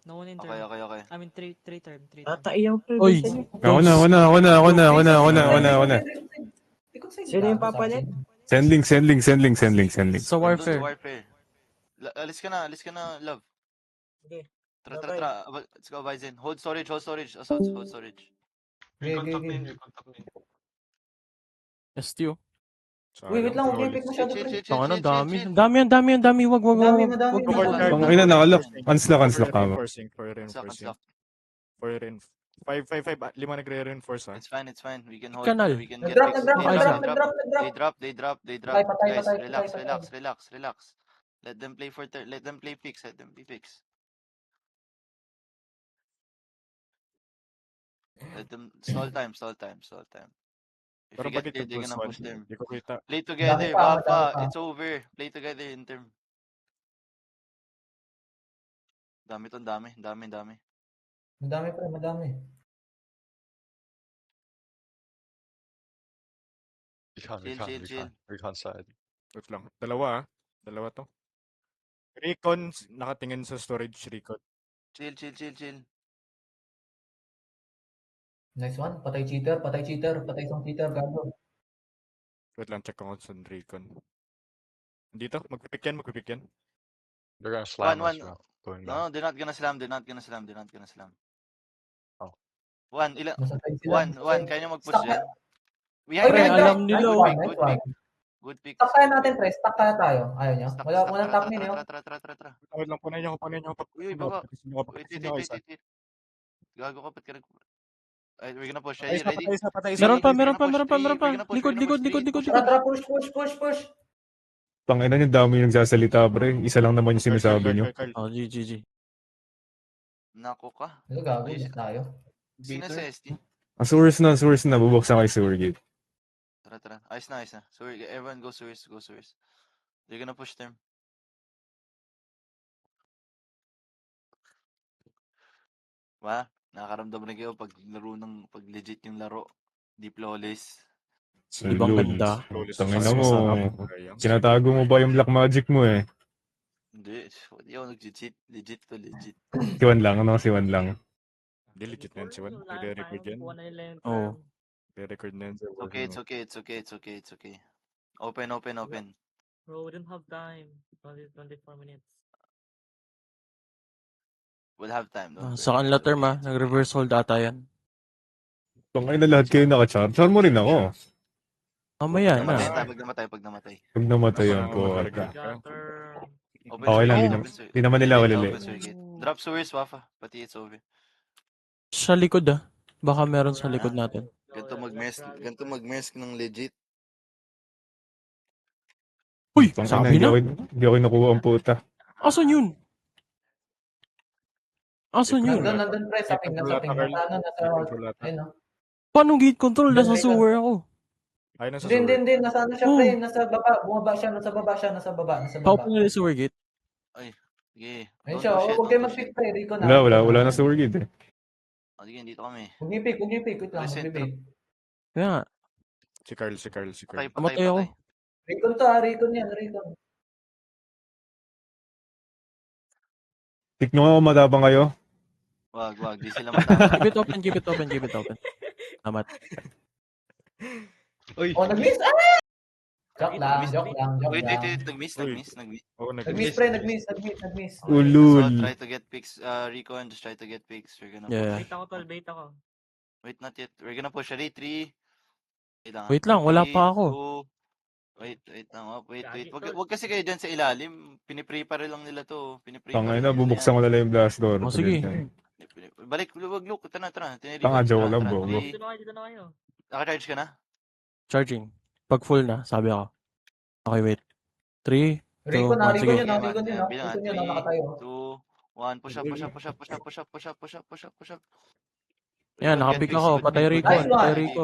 No one in Okay. turn. I mean 3 term. Tataiyaw, pre. Oy. Ako na. Sino yung papalit? Sending. Sa Doon sa warfare. warfare. Alis ka na, love. Okay. Tara. Let's go, Bison. Hold storage. Assaults, hold storage. Okay. STO. Uy, wait lang, huwag niyo pick masyado, pre. Tanga na, dami. Wag. Madami. Tangina, unlock ka mo. Unlock. 5 nagre-reinforce It's fine. We can hold. Kanal. We can get Nag-drop. They drop. Patay. Guys, relax. Let them play fix. Let them stall time. If you get there, they're gonna push them. Hindi ko kita. Play together, Dami pa. Papa. It's over. Play together in term. Dami. Madami, pre. Madami. Chill. Recon side. Wait lang. Dalawa to. Recon, nakatingin sa storage recon. Chill. Nice one. Patay cheater. Patay isang cheater. Gago. Wait lang, check ko sa recon. Dito, magpipik yan. They're gonna slam One. us, bro. Going back. No, they're not gonna slam. One, Nasa side sila. One. Kaya nyo mag-push Stop yan. We Ay, have Pre, nice alam one. nila, Nice oh. one, nice one. Good picks. Stack kaya natin, pre. Stack kaya tayo. Ayaw nyo? Stack, Wala, stack, walang tara, top mid, tara, yun. tara, tara, tara, tara. Wait lang, punayin niyo ako. Uy, baba. Wait. Gago ka, ba't ka nag... Ay, we're gonna push. Ready? Patay isa. Meron pa. We're gonna push. Likod. Tara, push. Tangina niyo, dami yung nagsasalita, pre. Isa lang naman yung sinasabi niyo. Oh, GG. Nako ka. Ano gago, miss tayo. Sino sa ST? Sewers na. Bubuksan kay sewer gate. Tara. Ayos na. Sorry, everyone go sewers. They're gonna push them. Nakakaramdam rin kayo pag legit yung laro. Di flawless. Ibang ganda. Tangina mo. Tinatago mo ba yung black magic mo eh? Hindi ako nag-cheat. Legit. Si Juan lang, ano? Si Juan lang. Hindi, legit na yan si Juan. Nagre-record yan. Oo. Nagre-record na yan. It's okay. Open. Bro, we don't have time. Only 24 minutes. We'll have time. Sa kanila term nag-reverse hold ata yan. Tangina lahat kayo nakachar. Char mo rin ako. Mamaya na. Pag namatay. Pag namatay yan po. Gutter. Okay lang, di naman nila walili. Drop sewers, Wafa. Pati it's over. Sa likod Baka meron sa likod natin. Ganto mag-mersk ng legit. Uy! Tangina, Sabi na? Hindi ako nakuha ang puta. Asan yun? Nandun, pre, sa ping. Nasa, ayun, no? Paano gate control? Nasa sewer ako. Ay, nasa Hindi. Nasa ano siya, pre. Nasa baba. Bumaba siya. Nasa baba. How pa nila sewer gate? Sige. Ayun siya. Huwag kayo mag-pick, pre. Rico na. Wala na sewer gate eh. Sige, dito kami. Huwag niyo pick. Wait lang. Mag-pick. Kaya, Si Carl. Namatay ako. Rico to, Rico yan. Pick nyo nga matabang kayo. Wag. Di sila matama. Keep it open. Amat. Oh, nag-miss! Joke lang. Wait. Nag-miss. Oo, Nag-miss, pre. Nag-miss. Ulul. So, try to get picks. Rico, and just try to get picks. We're gonna Yeah. Bait ako. Wait, not yet. We're gonna push. Ready? 3. Wait lang, wala pa ako. Wait lang. Wait. Wag kasi kayo dyan sa ilalim. Piniprepare lang nila to. Tangina, bubuksan ko na lang yung blast door. Oh, sige. Balik, wag look. Tara. Tanga, joke lang, bro. Dito na kayo. Naka-charge ka na? Charging. Pag full na, sabi ako. Okay, wait. 3, 2, Rico 1, sige. yun, nakatayo. 2, 1. Push up. Yan, nakapik ako. Patay Rico. Nice one. Patay Rico.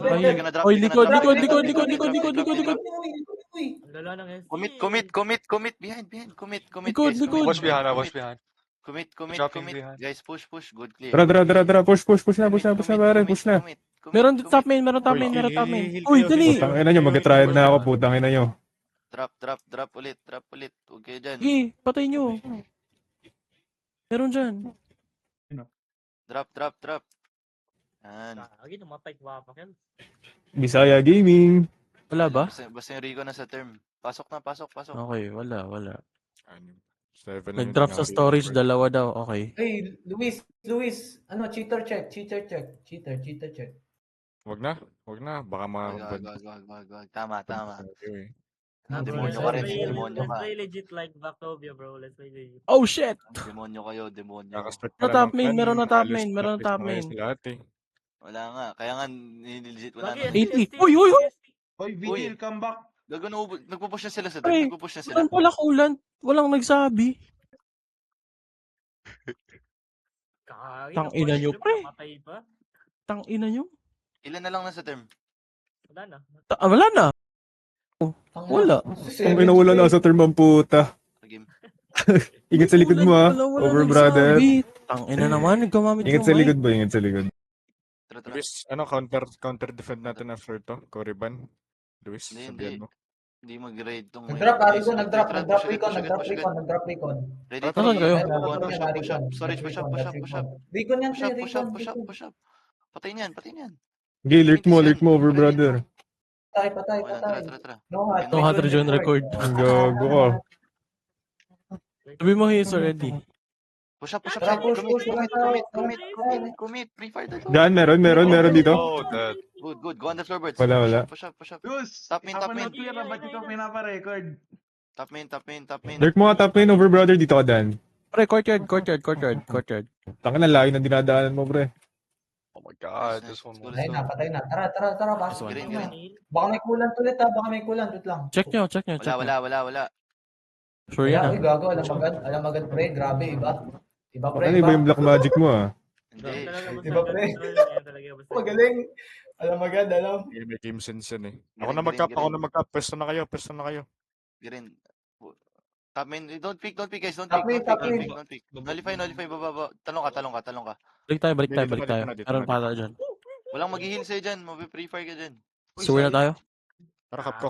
Pahil. Oy, likod. Lala ng SC. Commit. Behind. Commit. Likod. Watch behind. Commit. Dropping behind. Guys, push. Good clear. Tara. Push na, pare. Push na. Meron top main. Uy, dali. Putangina nyo, mag-try na ako, putangina nyo. Drop ulit. Huwag kayo dyan. Sige, patay nyo. Meron dyan. Drop. Yan. Lagi namatay ko Wafa. Bisaya Gaming. Wala ba? Basta yung Rico na sa term. Pasok. Okay, wala. 7 Nag-drop sa storage, dalawa daw. Okay. Hey, Luis. Cheater check. Cheater check. Wag na. Baka Wag. Tama. Demonyo ka rin. Let's play legit like Bactovia, bro. Let's play legit. Oh, shit! Demonyo kayo. Meron na top main. Lahat eh. Wala nga. Kaya nga, legit wala Lagi na. 80. Uy! Hoy, Vigil, come back. Gago, nagpupush na sila sa Ay, term. Saan pala kulan? Walang nagsabi. Tangina nyo, pre. Namatay pa. Tangina nyo. Ilan na lang nasa term? Wala na. Wala na. Wala. Ang inawala na sa term ang puta. Game. Ingat sa likod mo ha. Wala Over brother. nagsabi. Tangina naman, nagkamamit Ingat sa likod ba? Ingat sa likod. Tara. Luis, counter defend natin after to? Corriban? Luis, sabihan mo. Hindi mag-raid tong... Nag-drop recon. Ready? Nasaan kayo? Push up. Storage, push up. Recon yan, Push up. Patay niyan. Okay, lurk mo over brother. Patay. Tara. No hat region record. Ang gago ka. Sabi mo, he's already. Push up. Push. Commit. Pre-fire na to. Daan, meron dito. Oh, dead. Good. Go on the floorboards. Wala. Push up. Gus, Top main. papanood ko yan, ba't ikaw pinapa-record? Top main. Lurk mo nga top lane over brother, dito ka Dan. Pre, courtyard. Tanga na, layo ng dinadaanan mo, pre. Oh my god, Nice, this one nice. was... Patay na. Tara, pasok Green, na. green. Baka may kulant ulit ha, Wait lang. Check nyo. Wala. Sure yan Uy, gago, alam agad pre, grabe, iba. Iba pre, Ano iba yung black magic mo ah? Hindi. Diba, pre? Magaling. Alam agad. May game sense yan eh. Green, Ako green. na mag-cap. Pwesto na kayo. Green. Top main. Don't pick guys. Don't Top main. pick. Nullify, baba. Talong ka. Balik tayo. Dito Meron na. pala dyan. Walang mag-heal sa'yo dyan. Mabe-free fire ka dyan. Sewer na tayo? Tara, cap ko.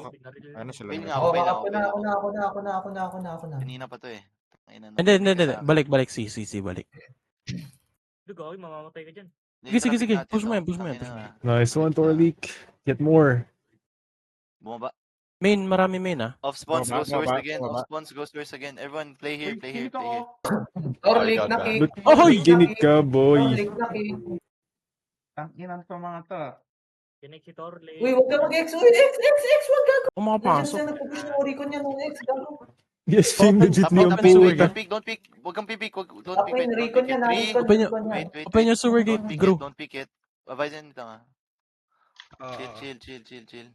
Ano sila? Fail na? nga. Ako na. Kanina pa to eh. Hindi. Balik. CC, balik. Dugo, mamamatay ka dyan. Sige. Push mo yan. Nice one, Torlik. Get more. Bumaba. Main, marami main ah. Off spawns, go Baba. source again. Everyone, play here. Torlik na kick. Oy, ginit ka, boy. Torlik na kick. Tanginan to mga to. Kinig si Torley. Uy, huwag ka mag-X. Uy, X, wag gago. Kung makapasok. Nandiyan na nagpupush ng Oricon yan, X, gago. Yes, team legit Top niyo main, ang top main, puta. don't pick. Huwag kang pipik. Don't Top pick main, it. Recon yan, Recon. Open nyo. Wait. Open yung sewer gate, Gru. Don't pick it. Advise nito nga. Chill.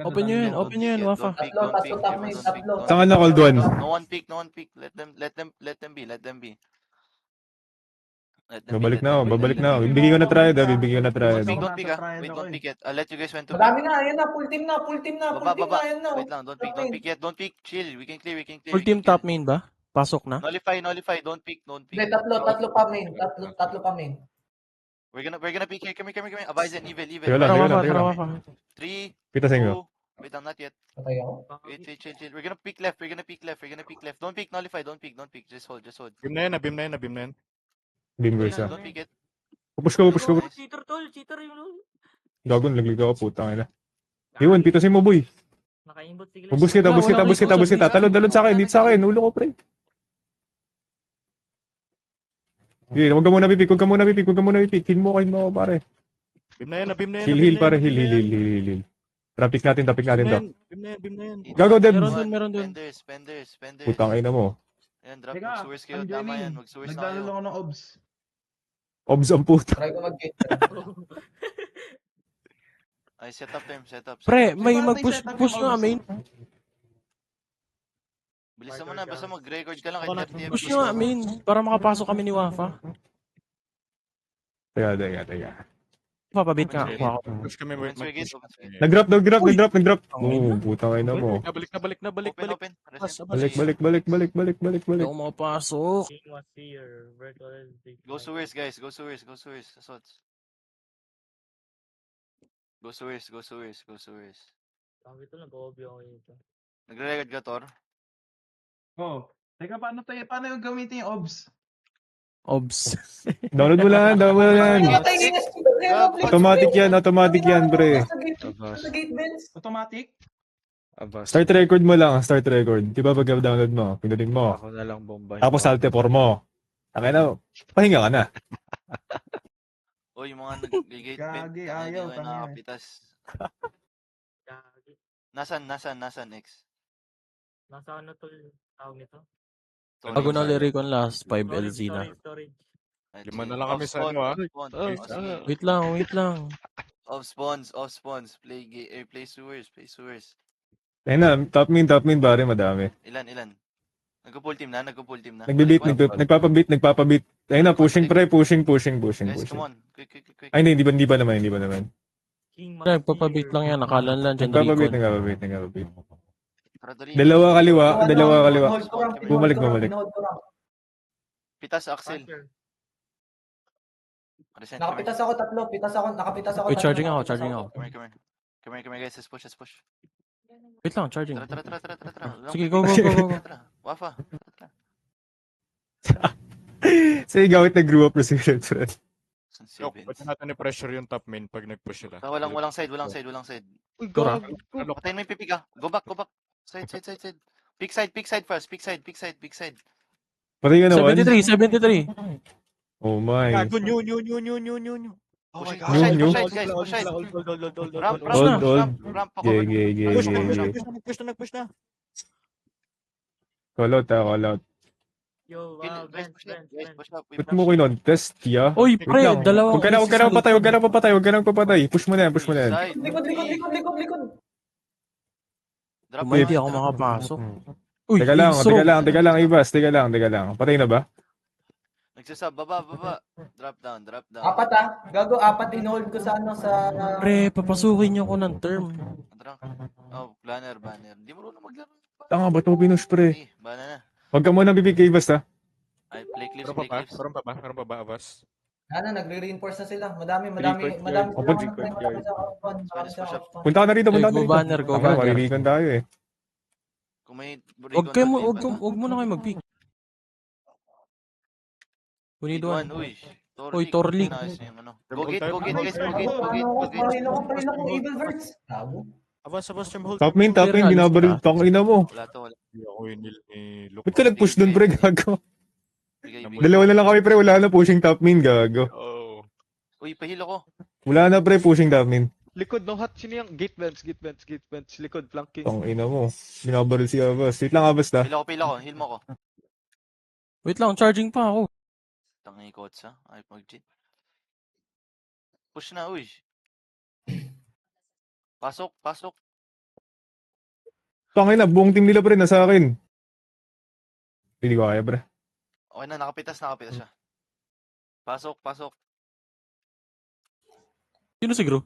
Open nyo yun, Wafa. Tatlo. Saan ka na, Cold One? No one pick. Let them be. Babalik na ako. Bibigyan ko na try. Don't pick ah. Wait, don't pick it. I'll let you guys when to pick. Madami na, ayan na, full team na. Baba. Ayan na. Wait lang, don't pick yet. Don't pick. Chill. We can clear. Full team top main ba? Pasok na? Nullify. Don't pick. Hindi, tatlo pa main. Tatlo pa main. We're gonna pick here. Come here. Avise and evil. Teka lang. Tara, Wafa. 3, Pita sa 2. inyo. Wait lang, not yet. Patay ako. Wait, chill. We're gonna pick left. Don't pick, nullify. Don't pick. Just hold. Beam na yan. Beam versa. Don't pick it. Pupush ko. Cheater yung Gagon, laglig ako, puta ka na. Iwan, pitasin mo, boy. nakaimbot. Sige Bus kita. Talon sa akin. Dito sa akin. Ulo ko, pre. Sige, huwag ka muna pipik. Kill mo ako, pare. Beam na yan. Heal, pare. Heal. Traffic natin to. Beam na yan. Gago, Deb. Meron dun. Spenders. Putang ina mo. Ayan, drop. Teka, Mag-source kayo. I'm Tama joining. yan. Mag-source na Nagdalo kayo. ako ng obs. Obs ang puta. Try ko mag-gate. Ay, set up. Pre, may Sige, mag-push set up push yung nyo obs. main. Bilisan mo na. Basta mag-record ka lang. Kahit FTM. Push nyo main. Para makapasok kami ni Wafa. Teka. Papabit ka. Push kami. Open your gate. Nag-drop. Putang ina mo. Balik. Open. Balik. Hindi ako makapasok. King was here. Virtual SD. Go sewers, guys. Go sewers. Assaults. Go sewers. Sabi ito, nag-OB ako dito. Nagre-record ka, Tor? Oh. Teka, paano yung gamitin yung obs? Obs. Download mo lang. Patay niya. Automatic yan, pre. Sa gate bench. Automatic? Start record mo lang. Di ba pag download mo, pinutin mo. Ako na lang bomba. Tapos alt F4 mo. Tangin na, pahinga ka na. O, yung mga nag-gate Gagi, vent. ayaw, Hindi tangina. nakakapitas. Gagi. Nasaan, X? Nasa ano tol, tawag nito? Bago na Lyricon last 5 LZ na. Storage. Ay, 5 na chill. lang kami Off sa spawn, ano, ah. off spawn. Oh, Sige. Wait lang. Off spawns. Play sewers. Ayun na, top main pare, madami. Ilan? Nagpo-full team na. Nagbibit, nagpapabit. Ayun na, pushing pre, pushing. Guys, come on. Quick. Ay, hindi ba naman. King Pre, papabit lang yan. Nakalan lang dyan Nagpapabit. Recon. Tara, dali. Dalawa kaliwa. Hold ko lang, Bumalik. pinohold ko lang. Pitas, Axel. Archer. Resent Nakapitas ako tatlo. Nakapitas ako Wait, tatlo. charging ako. Come here, guys. Let's push. Wait lang, charging. Tara. Sige, go. Tara. Wafa. Tara. Sige, gawit na grew up na si Red. Yok, ba't natin i-pressure yung top main pag nag-push sila? Walang side. Uy, God. Patayin mo yung pipi ka. Go back. Side. Pick side first. Pick side. Patay ka na, 73. Oh my. Gago, nyo. Oh my Pushing, god. push side, Yung- push side, guys, push side. Ramp, ramp, Hold, ramp, hold. ramp, ako. Gay, gay, gay, Push gay, na, push na, gay. push na, push na, push na. Call out, call out. Yo, Kill, guys, bench, push up, bench, guys, bench. push up. We Ba't mo flash. kinontest, Tia? Uy, Wait pre, lang. dalawang Huwag ka na papatay, huwag ka na papatay, huwag ka na papatay. Push mo na yan, push mo na yan. Side. Likod, likod, likod, likod, likod. Drop Kung hindi down, ako drop. makapasok. Uy, Teka lang, Ace teka Rogue. lang, teka lang, Ibas, teka lang, teka lang. Patay na ba? Nagsasab, baba, baba. Drop down, drop down. Apat ah. Gago, apat in-hold ko sa ano, sa... Pre, papasukin niyo ko ng term. Drunk. Oh, banner, banner. Hindi mo rin maglaro. Tanga, ba't mo pinush, pre? Sige, banner na. Huwag ka muna bibig kay Ibas, ha? Ay, play clips, Meron play pa ba? clips. Meron pa ba? Meron pa ba, Avas? Ano, nagre-reinforce na sila. Madami Record sila. guard. Opo, Madami record sila. Madami sa outbound. Madami sa Push up. outbound. Punta ka na rito, punta ka na Go rito. banner, go Tanga, banner. maririkan tayo, eh. Kung may Huwag kayo mo, huwag mo na kayo mag-pick. We need one. Uy. Uy, Torlik. Nice yung ano. Go get, guys. Go get, go get, Ano go ako, get. paril ako, evil verts. Gago. Avas, Jam hold. Top main, Clear nga, binabaril. list Tang ina mo. Wala to, wala. Hindi ako inil ni Luke. Ba't ka nag-push dun, pre, gago? Bigay, Dalawa na lang kami, pre, wala na pushing top main, gago. Oh. Uy, pahilo ko. Wala na, pre, pushing top main. Likod, no hot. Sino yung gate vents, gate vents, gate vents. Likod, flanking. Tang ina mo. Binabaril si Avas. Wait lang, Avas, na. Pila ko. Heal mo ko. Wait lang, charging pa ako. Tangi ko sa. Ay, mag-cheat. Push na, uy. Pasok, pasok. Tang ina, buong team nila, pre, nasa akin. Hindi ko kaya, pre. Okay na, nakapitas siya. Pasok, pasok. Sino si Gru?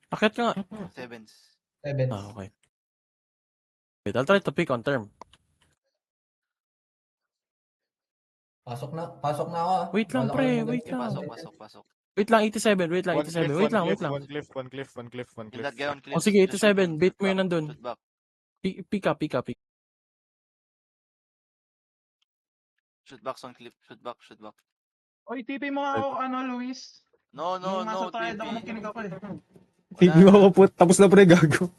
Akit ka nga. Sevens. Ah, okay. Wait, I'll try to pick on term. Pasok na ako ah. Wait lang, Wala pre, kang wait maganda. lang. Pasok. Wait lang, 87, wait lang, 87. Wait lang. One cliff. Heal that guy on clips. O sige, Just shoot 87. him. Bait mo Shoot yun back, nandun. shoot back. Pick up. Shoot back on clip. Shoot back. Oy, TP mo nga ako, ano, Luis. No, Nung nasa tayo, TP. ako nakinig ako eh. Hindi mo ako po. Tapos na, pre, gago.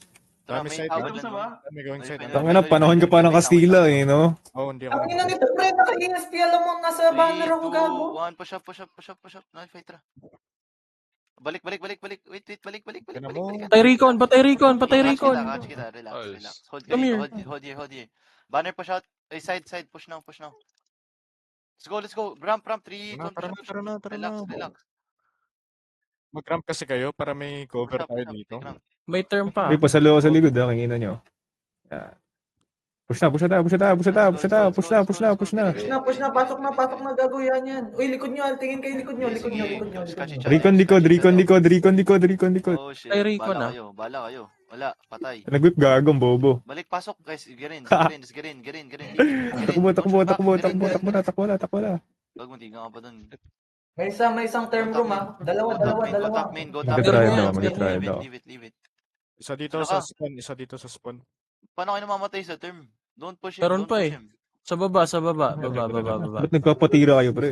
Tara, Dami main side, tower tapos dyan, na ba? no? May going side. Ay, Tang ina, panahon ka pa ng Kastila, eh, no? Oh, hindi ako. Ang ina nito, pre, naka-ESP, alam mo, nasa banner ako, gago. 1, push up. Nice, fight, tara. Balik. Wait, balik. Tignan mo. Patay Recon. Catch kita, relax. Nice. Come here. Hold here. Banner push out. Ay, side, push now. Let's go. Ramp, 3, 2, Tara na. Relax. Mag-ramp kasi kayo para may cover tayo Push dito. up. May term pa. Pre, pasalo sa likod, ha? Kingina nyo. Yan. Push na. Push na, pasok na, gago yan. Uy, likod nyo, tingin kayo likod nyo. Recon likod. Oh, shit. Ay, Rico na. Bala kayo. Wala, patay. Nag-whip gagong bobo. Balik, pasok, guys. Get in. Takbo na. Huwag mo, tiga ka pa dun. May isang term room ah. Dalawa. Go top main. Mag-try daw, Leave it. Isa dito sa spawn. Paano kayo namamatay sa term? Don't push him. Meron don't pa push eh. him. Sa baba. Baba. Ba't nagpapatira kayo, pre?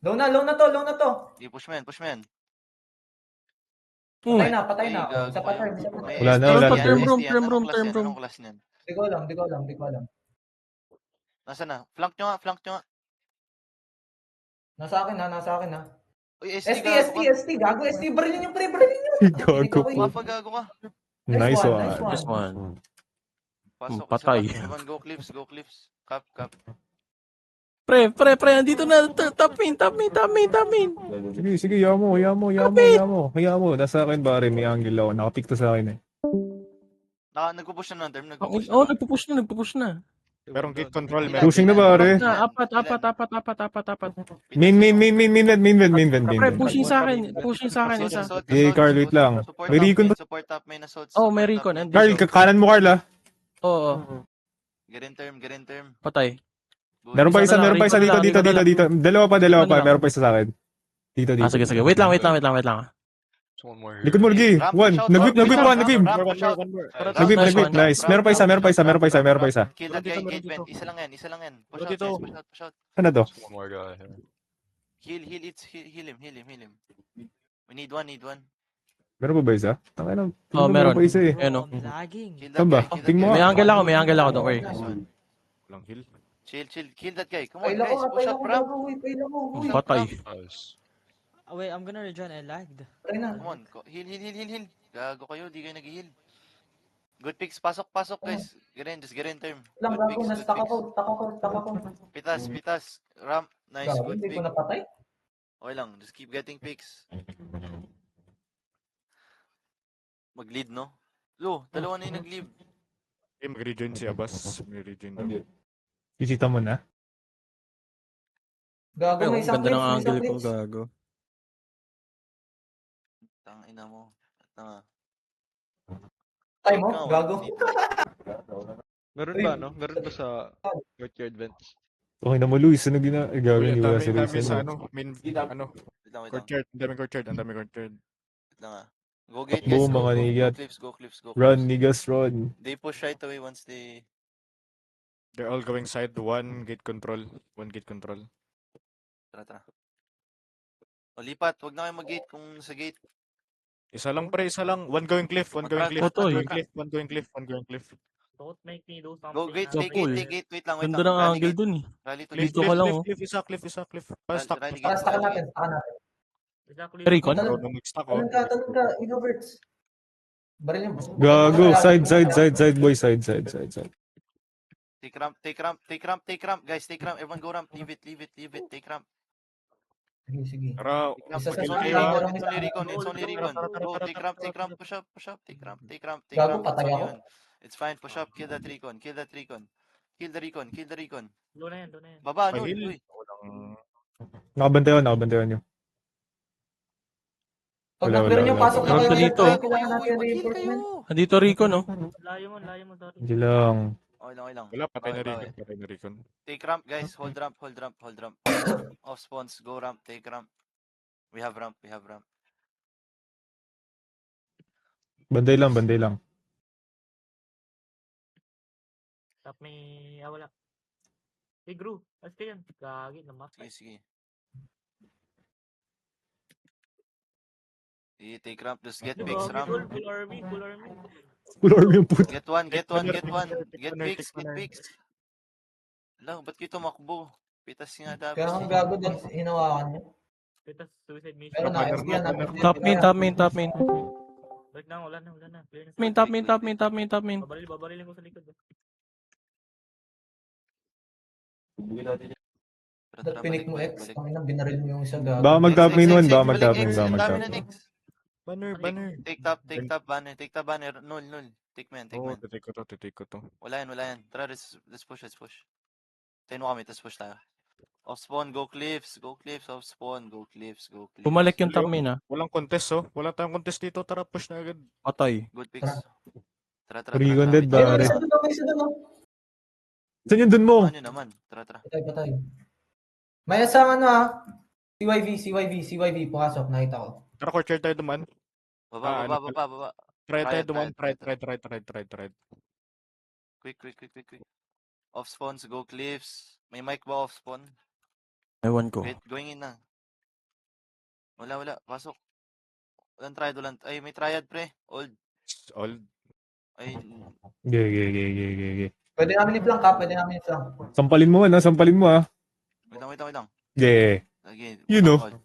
Low na to. Okay, push mo yan. Patay na. Ay, Isa pa gago. term. May Wala na, ST wala yan, na. Term ST room, yan. term Anong room, class term yan? room. Anong class niyan? Di ko alam. Nasaan na? Flank nyo nga. Nasa akin ha. Uy, ST, gago. ST, barilin nyo, pre. Gago po. Gago ka. Nice Nice one. This one. Pasok. Patay. Naman, go clips. Cap. Pre, andito na. Top main. Sige, hayaan mo. Nasa akin, pare, may angle ako. Nakapick to sa akin, eh. Nagpo-push na ng term. Oh, nagpupush na. Merong gate control. Pushing na, pare. Apat. Main. Pre, pushing sa akin isa. Eh, Carl, wait lang. May recon ba? Support top main na Sods. Oh, may recon. And Carl, kanan mo, Carl, ha? Oo. Get in term. Patay. Meron pa isa dito. Dalawa pa. Recon lang. Meron pa isa sa akin. Dito. Ah, sige. Wait lang. There's one more here. Likod mo, lagi. One. Nag-whip. One more. Nag-whip. Nice. Meron pa isa. Kill that guy, gate vent. Isa lang yan. Push Dito. out, guys. Push out. Ano to? There's one more guy here. Heal him. We need one. Meron pa ba isa? Oh, meron. pa isa, eh. Ayun, oh. Lagging. Kill Saan ba? that guy. Tingin mo. May angle ako, don't worry. Nice one. Walang heal. Chill. Kill that guy. Come on, Paila guys. ko, Push up, ramp. gago. Paila ko. Patay. Nice. Wait, I'm gonna rejoin. I lagged. Try na. Come on. Heal. Gago kayo, di kayo nag-heal. Good picks. Pasok, guys. Just get in term. Lang, Good gago. picks, good Nas-stuck picks. ako. Pitas. Ramp. Nice, Gago, good hindi ko pick. napatay. Okay lang, just keep getting picks. Mag-lead, no? Lo, dalawa na yung nag-lead. Okay, mag-rejoin si Abbas. May rejoin daw. Isita mo na. Gago, Ay, may ang isang ganda ng clips, may isang angle ko, clips. gago. Tangina mo. Tanga. Tay mo, Ikaw, gago. dito. Meron ba, no? Meron ba sa courtyard vents? Okay na mo, Luis. Ano Uy, ang gagawin si dami Luis? sa Ano? main, Wait lang. courtyard. Ang daming courtyard. Wait lang ah. Go gate, Takbo, guys. Go, mga go, nigat. go cliffs. Run, niggas, run. They push right away once they... They're all going side. One gate control. Tara. O, lipat. Huwag na kayo mag-gate kung sa gate. Isa lang. One going cliff. One going cliff. Don't make me do something. Go gate, Sa take pool. gate. Wait lang. Ganda ng Rally angle gate. dun eh. Rally to Cliff, gate. Dito ka lang, oh. cliff. Stuck. Rally Para gate. stakan Rally natin, gate. stakan natin. Exactly. Recon? Talon Ikaw na mag-stuck, oh. talon ka, Ingoverts. Baril yung... Gago. Side, boy. Side. Take ramp. Guys, take ramp. Everyone go ramp. Leave it. Take ramp. Sige. Tara. Isa sa It's side, only Recon. Go, take ramp. Push up. Take ramp. Gago, It's patay on ako. yun. It's fine. Push up. Kill the Recon. Kill the Recon. Doon na yan. Baba, no. Pahil. Uy. Nakabantayan nyo. Pag Wala, nag-clear nyo, wala. pasok na Meron kayo. ka dito. Kailangan natin Mag-heal reinforcement. kayo. Nandito Rico, no? Layo mo, sorry. Hindi lang. Okay lang. Wala, patay na Bawi. Recon. Take ramp, guys. Hold ramp. Off spawns. Go ramp. Take ramp. We have ramp. Banday lang. Tap may... wala. Hey, Gru. As ka yan. Gagi, namatay. Sige. Take ramp. Just get picks. Ramp. Full army. Full army yung puto. Get one. Get picks. Lang, ba't kayo tumakbo? Pitas nga dapat. Kaya ang gago din, hinawakan nyo. Pitas suicide mission. Pero na, SP yan. Top main. Break na, wala na. Clear na. Main, top main. Babarilin ko sa likod. Ba't pinik mo X? Ang ina, binaril mo yung isa gago. Baka mag-top main one. Baka Balik mag-top X, main. ang dami na next. Banner. Take top banner. Null. Take man. Oh, titake ko to. Wala yan. Tara, let's push. Tayo mo kami, let's push tayo. Off spawn, go cliffs. Off spawn, go cliffs. Bumalik yung top main, ah. Walang contest, oh. Wala tayong contest dito. Tara, push na agad. Patay. Good picks. Tara. Recon dead, Ayun, pare. isa doon, oh. Saan yun dun mo? Ano naman? Tara. Patay. May isang CYV, pumasok, nakita ko. Tara, courtyard tayo duman. Baba. Try Riot. duman. Try. Quick. Off spawns, go cliffs. May mic ba off spawn? Ewan ko. Wait, going in na. Wala. Pasok. Walang triad. Ay, may triad, pre. Old. Ay, Ge. Pwede namin i-flank ha, Sampalin mo, ah. wait lang. Ge. Again. You know. Old.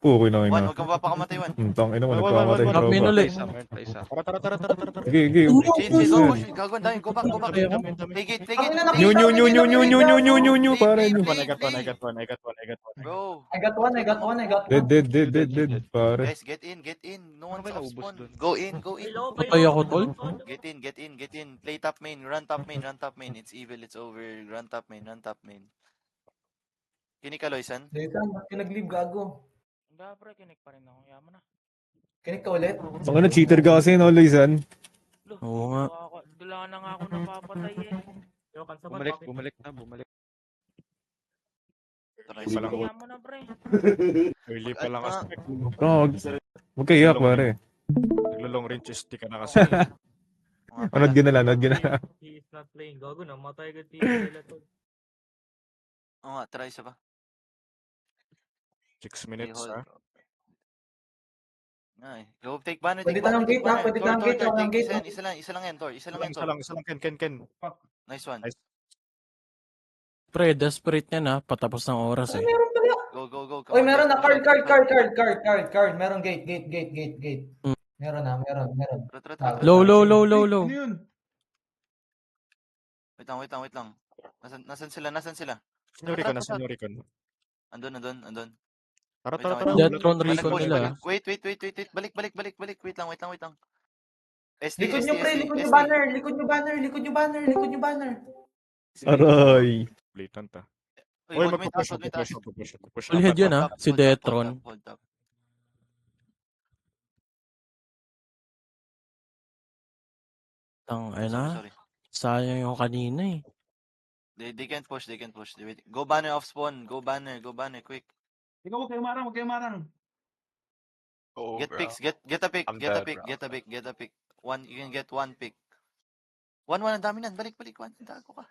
Okay na. Juan, huwag kang mapakamatay, Juan. Tangina mo, Wal, nagpakamatay. Top main tropa. ulit. Isa. Tara. Sige. Chill, go push. Gagawin tayo. Go back. Play gate. New, pare. I New. got one. Bro. I got one. Dead, pare. Guys, get in. No one's off spawn. Go in. Patay ako, tol. Get in. Play top main. Run top main. It's evil. It's over. Run top main. Kinig ka, Loisan? Dito, ba't ka nag-leave, gago? Hindi, pre, kinik pa rin ako. Yaman na. Kinig ka ulit? Ang cheater ka kasi, no, Luisan? Oo nga. Kailangan na nga ako napapatay eh. Yo, kansa ba? Bumalik. Tara, Isa lang. Yaman na, pre. Early pa lang kasi. Huwag kayo iyak, pare. Naglo-long range stick ka na kasi. Anod ginala. He is not playing. Gago, namatay agad si Dela to. Oo nga, try isa pa. 6 minutes, ha? Ay, go take banner. Pwede tanong gate, ha? Pwede tanong gate, Tor, tanong take gate, isa lang yan, Tor. Isa lang yan, Isa Tor. lang. Ken. Nice one. Nice. Pre, desperate yan, ah. Patapos ng oras, eh. Meron pala. Go, go, go. Come Uy, on, meron guys. na. Push up. Card. Meron gate. Hmm. Meron na, meron. Tara. Low. Ano yun? Wait lang. Nasan sila? Sino Recon? Nasaan yung Recon? Andun. Tara. Wait lang. Detron Balik, Recon push, nila. balik. Wait. Balik. Wait lang. SD. Likod nyo, pre. Likod nyo banner. Aray. Blatant ah. Uy, Uy, hold me taas. magpupush. Full head yun ah. Si Detron. Hold up. Sorry. Sayang yung kanina eh. They can't push. Wait. Go banner off spawn. Go banner, quick. Ikaw, huwag kayo marang. Oh, Get bro. picks. Get a pick. I'm Get a dead, pick. One, you can get one pick. One, ang dami nan. Balik. One, tago ka.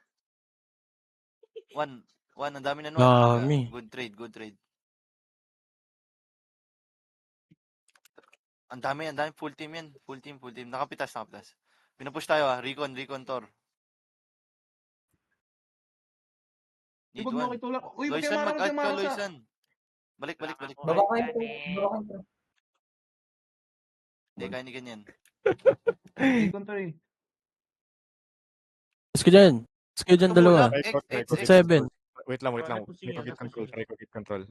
One, ang dami nan. Dami. Good trade. Ang dami. Full team yan. Full team. Nakapitas. Pinupush tayo Recon Tor. Need Huwag mo one. kitulak. Uy, huwag kayo Loisan, marang, mag-out ka, Loisan. Balik. Baba kayo, pre. Hindi, kaya ni ganyan. Country. Ski dyan dalawa. X. 7. Wait lang. Pushing yan, Try ko get control.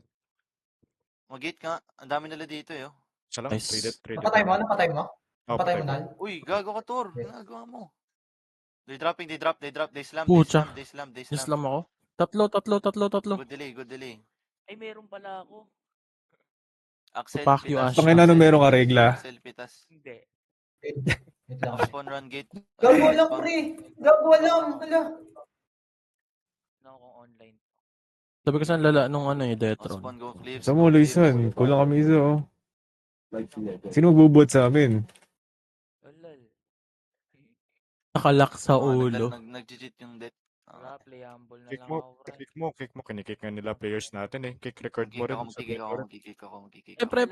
Mag-gate ka. Ang dami nila dito eh. Isa lang. Nice. Trade. Napatay mo? Oh, Napatay mo, patay. Nal? Uy, gago ka, Tor. Ginagawa mo. They drop. They slam. Pucha. They slam. Islam ako. Tatlo. Good delay. Ay, meron pala ako. Axel, Fuck you, Pitas. Ash. Tangina, ano meron ka regla? Axel, Pitas. Hindi. Wait lang. Spawn run gate. Gago lang, pre. Hala. No, kung online. Sabi ko saan lala nung ano yung Oh, Detron. spawn go cliffs. Sa mo, Luisan. Kulang kami isa, oh. Sino magbubuhat sa amin? Lol. Nakalak sa ulo. Nag-cheat yung death. Wala, play humble na Kick lang ako, pre. mo. Kinikik nga nila players natin eh. Kick record mo rin. Magkikik ako. Pre.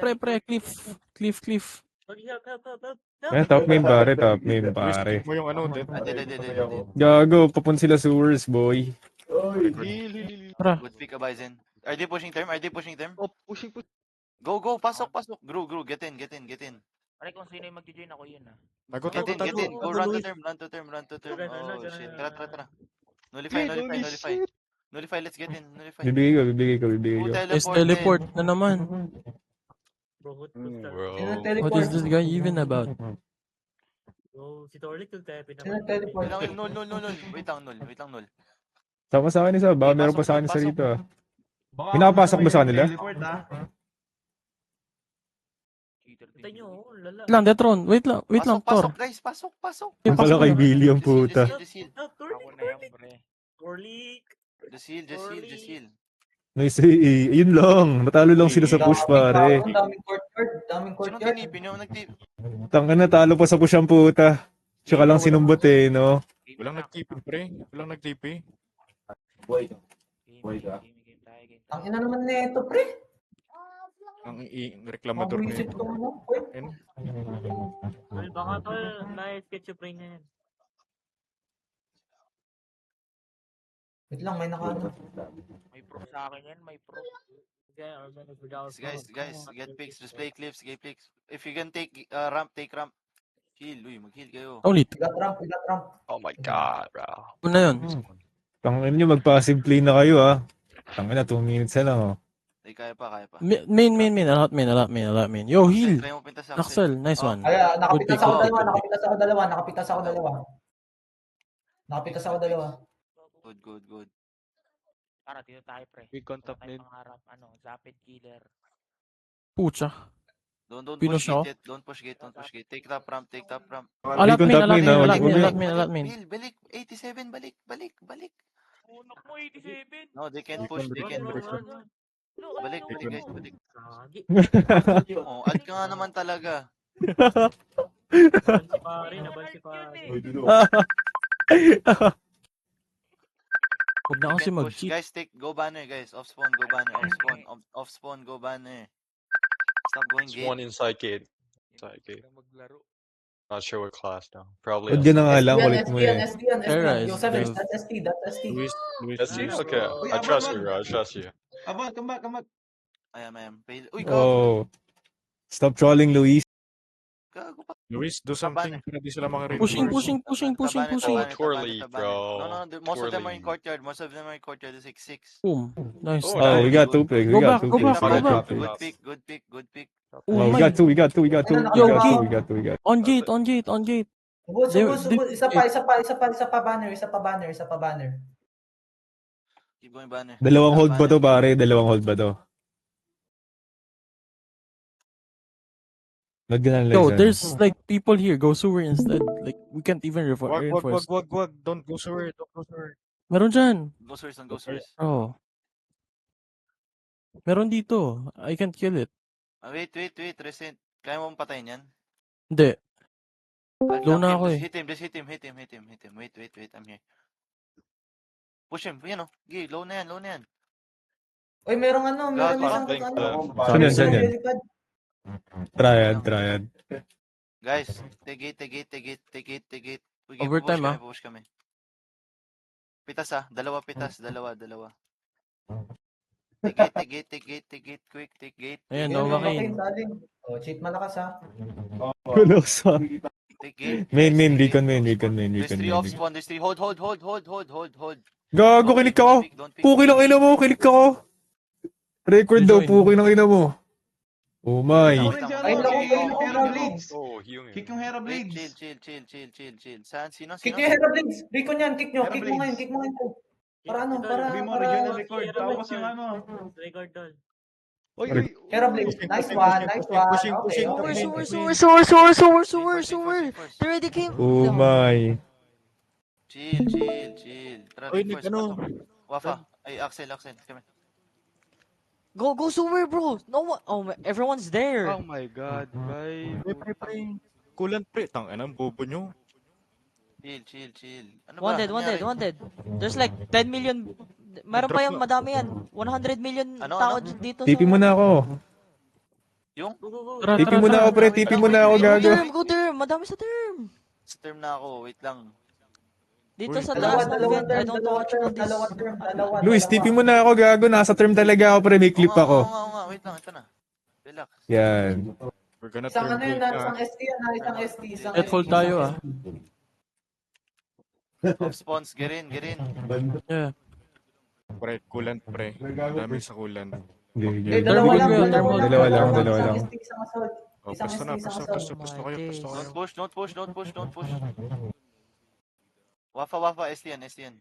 Cliff. Help. Top main pare. Kick mo yung ano. Hindi. Gago, papun sila sewers, boy. Heal. Tara. Good pick, Abizen. Are they pushing term? Oh, pushing. Go. Pasok. Gru. Get in. Pare, kung sino yung mag-join ako yun Tago. Get in. Go run to term. Oh, shit. Tara. Nullify. Let's get in. Bibigay ko. Is teleport na naman. Bro, What is this guy even about? Bro, si Torlik yung tepe Sino naman. teleport? Null. Wait lang, null. Sama sa akin isa. Baka Okay, meron pa pasok, sa akin isa pasok. rito, ah. Baka May nakapasok ba sa yung kanila? teleport, ah. Ito nyo, lala. Wait lang, Detron. Wait lang, Tor. Pasok, guys. Pasok. Yung pala kay Billy ang puta. The seal. Ako na yan, pre. Torlik. The seal. Nice, yun lang. Natalo lang sila sa push, pare. Ang daming Sino courtyard. tinipin yung nagtip? Tangka na, talo pa sa push ang puta. Tsaka lang sinumbot eh, no? Walang nag-TP, pre. Walang nag-TP. Game tayo. Ang ina naman neto, pre. Ang reklamador na Mabuisit yun. ko mo, pre. Tol, baka tol, na-sketch yung brain na yan. Wait lang, may nakaano. May pro sa akin yan, may pro. Guys, get picks. Just play cliffs, get picks. If you can take ramp, take ramp. Heal, mag-heal kayo. Ulit. Pigat ramp. Oh my god, bro. Ano na yun? Tangka nyo, mag-passive play na kayo, ah. Tangka na, 2 minutes na lang, oh. Ay, kaya pa. Main. A lot main. Yo, heal. Try mo pintas sa Axel, nice one. Kaya, nakapitas ako pick. dalawa. Nakapitas ako dalawa. Good. Tara, dito tayo, pre. Big contact Tayo mid. pangarap, Zapid Killer. Pucha. Don't Pinush push ako? gate. Don't push gate. Take top ramp. A lot contact main, ah. main. Heal, balik. 87, balik. Unak mo, 87. No, they can't push. Balik, guys. Balik. Gagi. Oh, add ka nga naman talaga. Nabal si pare. Huwag na kasi Can't push. mag-cheat. Guys, go banner, guys. Off spawn, go banner. Off spawn, go banner. Stop going It's gate. one inside gate. Maglaro. Not sure what class now. Probably. Huwag na nga lang, kulit mo eh. SDN. Terra is Yo, Savage, dev. that's ST. Luis. That's you? Okay. Uy, I trust abang. you, bro. I trust you. Come back. I am. Uy, gago. Oh. Stop trolling, Luis. Gago pa. Luis, do something para di sila mga Pushing, reinforce. pushing. Oh, twirly, bro. No, most of them are in Twirly. courtyard. Most of them are in courtyard. 6-6. Boom. Nice. Oh, Oh, we got two picks. We Go got back, two go picks. back, We go got back. two Good picks. pick. Good pick. Oh Oh, we my. got two. We got two. We got two. Yo, We got two. We got two. On gate. Subot. They- Isa pa banner. Keep going banner. Dalawang hold ba to, pare? Dalawang hold ba to? Load ka na, Yo, Liza. there's like people here. Go sewer instead. Like, we can't even reinforce. Wag. Don't go sewer. Meron dyan. Go source. Oh. Meron dito. I can't kill it. Wait. Recent. Kaya mo patayin yan? Hindi. Wait Low lang, na Kim. ako Just eh. hit him. Wait. I'm here. Push him. Yan o. Gay, low na yan. Uy, meron isang Thank Saan yan? Saan yan? Triad. Guys, take it. Overtime, Push kami. Pitas dalawa pitas. Dalawa. Take it. Quick, take gate. Ayan, Nova Kane. Oh, cheat malakas ha. Kulo sa. Take gate. Main. Recon. There's 3 off spawn. There's 3. Hold. Gago, kilik ako. Don't pick. Puki ng ina mo. Kilik ako. Record daw, puki ng ina mo. Oh my. Ay, Hera Blades. Oh, Hyung. Kick yung Hera Wait, Blades. chill. Saan? Sino? Kick nyo yung Hera Blades. Recon yan, kick mo ngayon. Para Regional record. Tapos yung ano. Record doon. Oy. Hera Blades. Nice one. Pushing. Sewer. They already came. Oh my. Chill. Tara, Oy, reinforce. nag-ano? Wafa. Ay, Axel. Come here. Go sewer, bro. No one. Oh, everyone's there. Oh my god, bye. Pre. Kulan pre. Tangina, bobo nyo. Chill. Ano ba? Wanted. There's like 10 million. Meron pa yung madami yan. 100 million tao dito. TP mo na ako. Yung? TP mo na ako, pre. TP mo na ako, gago. Go term. Madami sa term. Sa term na ako. Wait lang. Dito sa taas ng vent. I don't know what you call this. Luis, TP mo na ako, gago. Nasa term talaga ako, pre. May clip Oo ako. nga. Wait lang. Ito na. Relax. Yan. We're gonna Isang turn ano yun, gold isang na. ST yan, isang ST. Deadfall tayo Off spawns. Get in. Yeah. Pre, kulan pre. Dami sa kulan. Sige. Dalawa lang. Dalawa lang. Isang ST, isang assault. Oh, Isang pusto ST, na. isang Pusto assault. kayo. Don't push. Wafa. ST yan.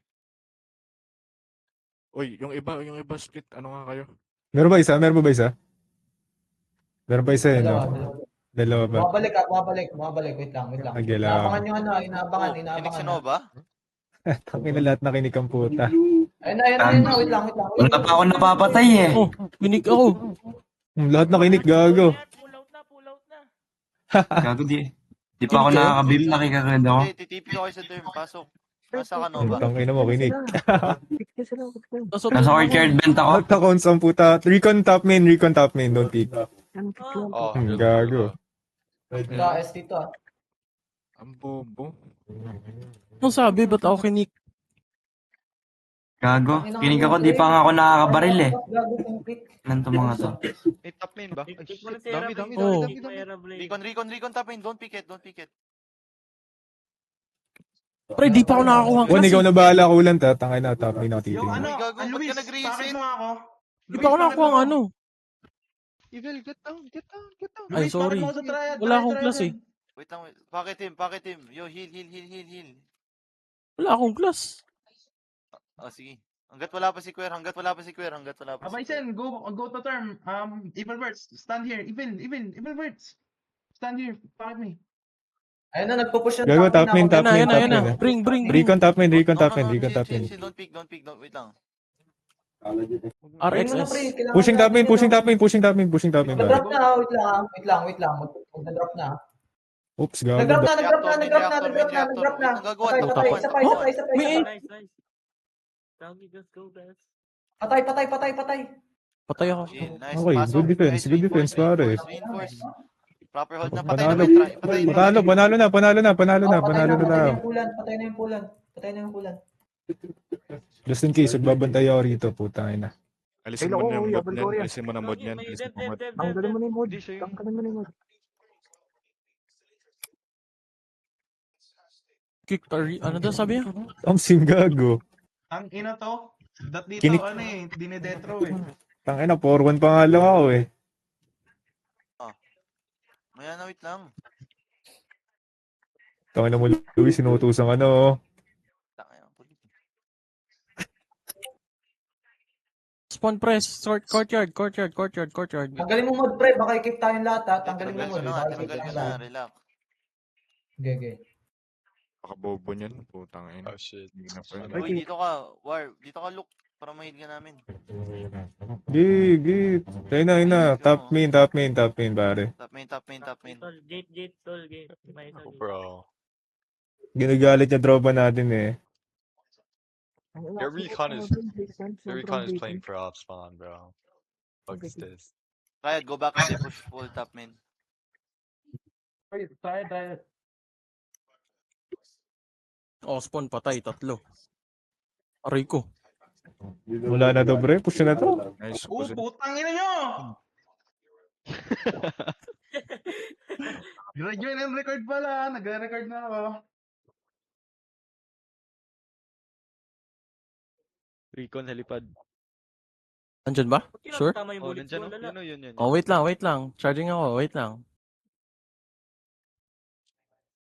Uy, yung iba split. Ano nga kayo? Meron ba isa? Meron pa isa yun, no? Dalawa ba? Bumabalik. Wait lang. Nagalaw. Inaabangan nyo ano, inaabangan. Kinik si Nova? Tangina lahat na kinik ang puta. Ayun na, wait lang. Wala pa ako napapatay eh. Oh, kinig ako. Lahat na kinik, gago. Pull out na. Gago di pa ako nakakabim, nakikagad ako. Hindi, titipi ko kayo sa term. Pasok. Nasa ka Nova. Tangina mo, kinik. Nasa courtyard vent ako. Lahat na cons ang puta. Recon top main. Don't pick. Oh, Gago. ST to ah. Ang bobo. Ano sabi? Ba't ako kinik? Gago. Kinig ako, di pa nga ako nakakabaril eh. Gago yung pick. Ilan to mga to? may top main ba? Ay, Kick mo na shit, si Hera dami. Blades. Oh. Kick mo Hera Blades. Recon top in. Don't pick it. Pre, di pa ako nakakuha ng Juan, class. ikaw na bahala kulan ta. Tangay na top main ako Yung titingin. ano, Uy, gago, ba't Luis, ka nag-reset? bakit mo ako? Di pa ako nakakuha ng ano. Evil, get down. Ay, sorry. Wala akong class eh. Wait lang. Packet him. Yo, heal. Wala akong class. Oh, sige. Hanggat wala pa si Quer. Abay, Sen, go to term. Evil Birds, stand here. Evil Birds. Stand here. Bakit me? Ayun na, nagpo-push yung Gago, top main. Ayan na. Bring. Recon top main. Chill. Don't pick. Wait lang. RXS. Pushing top main. Nag-drop na, wait lang. Nag-drop na. Oops, gago. Nag-drop na. Nagagawa. Patay, isa pa. Nice. Dami, let's go, guys. Patay. Patay ako. Chill. Nice. Okay, Pasok. good defense, Guys, good defense, pare. Reinforce. Proper hold na. Panalo. Patay na. Panalo na tayo. Patay na yung pulan. Just in case, magbabantay ako rito, putang ina. Alisin Kailan mo ko, na yung kuya, mod niyan. Valgoria. Alisin mo na mod Gagi, niyan. may Alisin dev, mo dev, mod. dev, dev, Tanggalin dev. mo na yung mod. Hindi, siya yung... Tanggalin mo na yung mod. Kick, ano daw sabi niya? Something gago. Ang ina to. Dat dito, Kinik- ano eh, dinedetro eh. Tangina, 4-1 pa nga lang ako eh. Maya na, wait lang. Tangina mo, Luis, sinutusan ka na oh. Tangina, pulit. Spawn press, courtyard. Tanggalin mo mod, pre. Baka i-keep tayong lahat, ha. Tanggalin mo Tinanggal ko mod, na eh. nga, Baka i-keep tinanggal ko tayong na. lahat. Relax. Okay. Baka bobo niyan. Putang ina. Oh shit. Hindi na pa yun. Ano? Uy, dito ka. War, dito ka, look. Para mahid ka namin. Gig. Ayun na. Top main, pare. Top main. Tol, gate, tol, gate. May isa, Oh, gate. bro. Ginagalit niya tropa natin eh. Your recon is playing for off spawn, bro. Fuck is this? Riot, go back and they push full top main. Tayo. Oh, spawn patay, 3. Aray ko. Wala na to, pre. Push na to. Nice. Putang ina nyo! Join and record pala. Nagre-record na ako. Recon helipad. Andyan ba? Sure? Tama yung Oh, bullets nandiyan mo, oh. lala. Yun. Oh, wait lang. Charging ako, wait lang.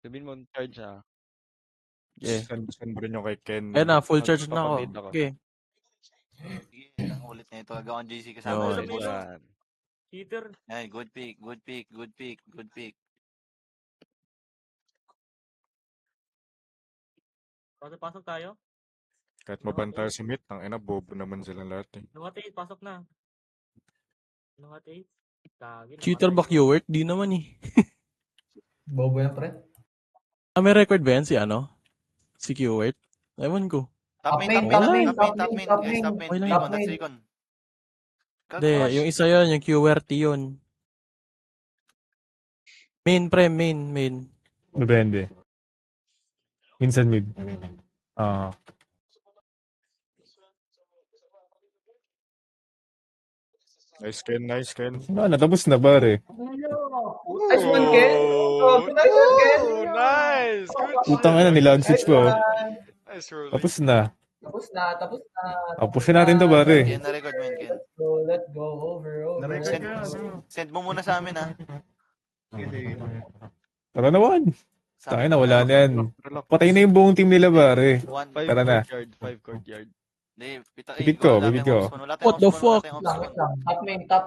Sabihin mo, charge ah. Yeah. Send mo rin yung kay Ken. Ayun na, full charge na ako. Papamid ako. Okay. Sige, ang ulit na ito. Gawang GC Yo, kasama. Yo. Yan. Cheater. Ay, good pick. Pasok tayo. Kahit mabanta si Mit, ang ina, bobo naman silang lahat eh. Lungat 8, pasok na. Lungat 8. Kagi, Cheater ba Qwert? Di naman eh. Bobo yan, pre. May record ba yan si ano? Si Qwert? Ewan ko. Top main. Guys, top main. Recon, that's Recon. Hindi, yung isa yun, yung QWERT yun. Main. Depende. Minsan mid. Nice Ken. Natapos na, pare. Nice one, Ken. Nice one, Ken. Nice! Good Utang na, nilag switch ko. Nice rolling. Tapos na. Tapos na. Pushin natin to, pare. Ken, na-record mo yun, Ken. Let's go over. Na-record ko yun. Send mo muna sa amin, ha. Sige. Tara na, Juan. Sa Tayo amin na, wala muna. na yan. Patay na yung buong team nila, pare. 1. Tara na. 5 courtyard. Hindi, Bibig ko. What the fuck? Top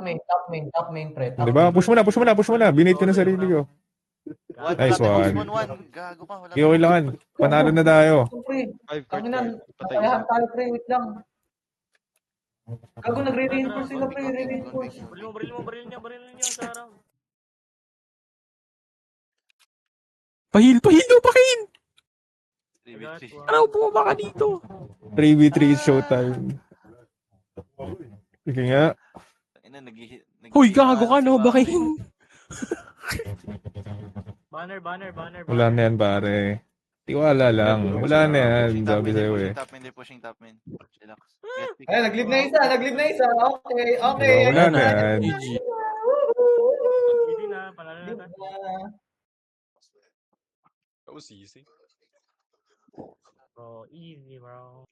main, pre. Diba? Push mo na. Binate ko na sarili ko. Nice one. Gago ka, wala. Okay lang. Panalo na tayo. Pre, 5 tanginan. courtyard. Patay Kailangan isa. tayo, pre. Wait lang. Gago, nagre-reinforce sila, pre. Re-reinforce. Baril niya sa harap. Pahil, Pakin! 3v3. Ano, bumaba ka dito? 3v3 showtime. Sige nga. Hoy, gago ka, no? Bakin! Banner. Wala na yan, pare. Tiwala lang. Wala na yan. Sabi sa'yo eh. Pushing top main. Relax. Ay, nag-leave na isa. Okay. Diba? Wala na yan. GG. Easy na, panalo na tayo. That was easy. Bro, easy, bro.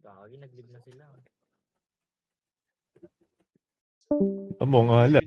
Gagi, nag-leave na sila. Amo nga,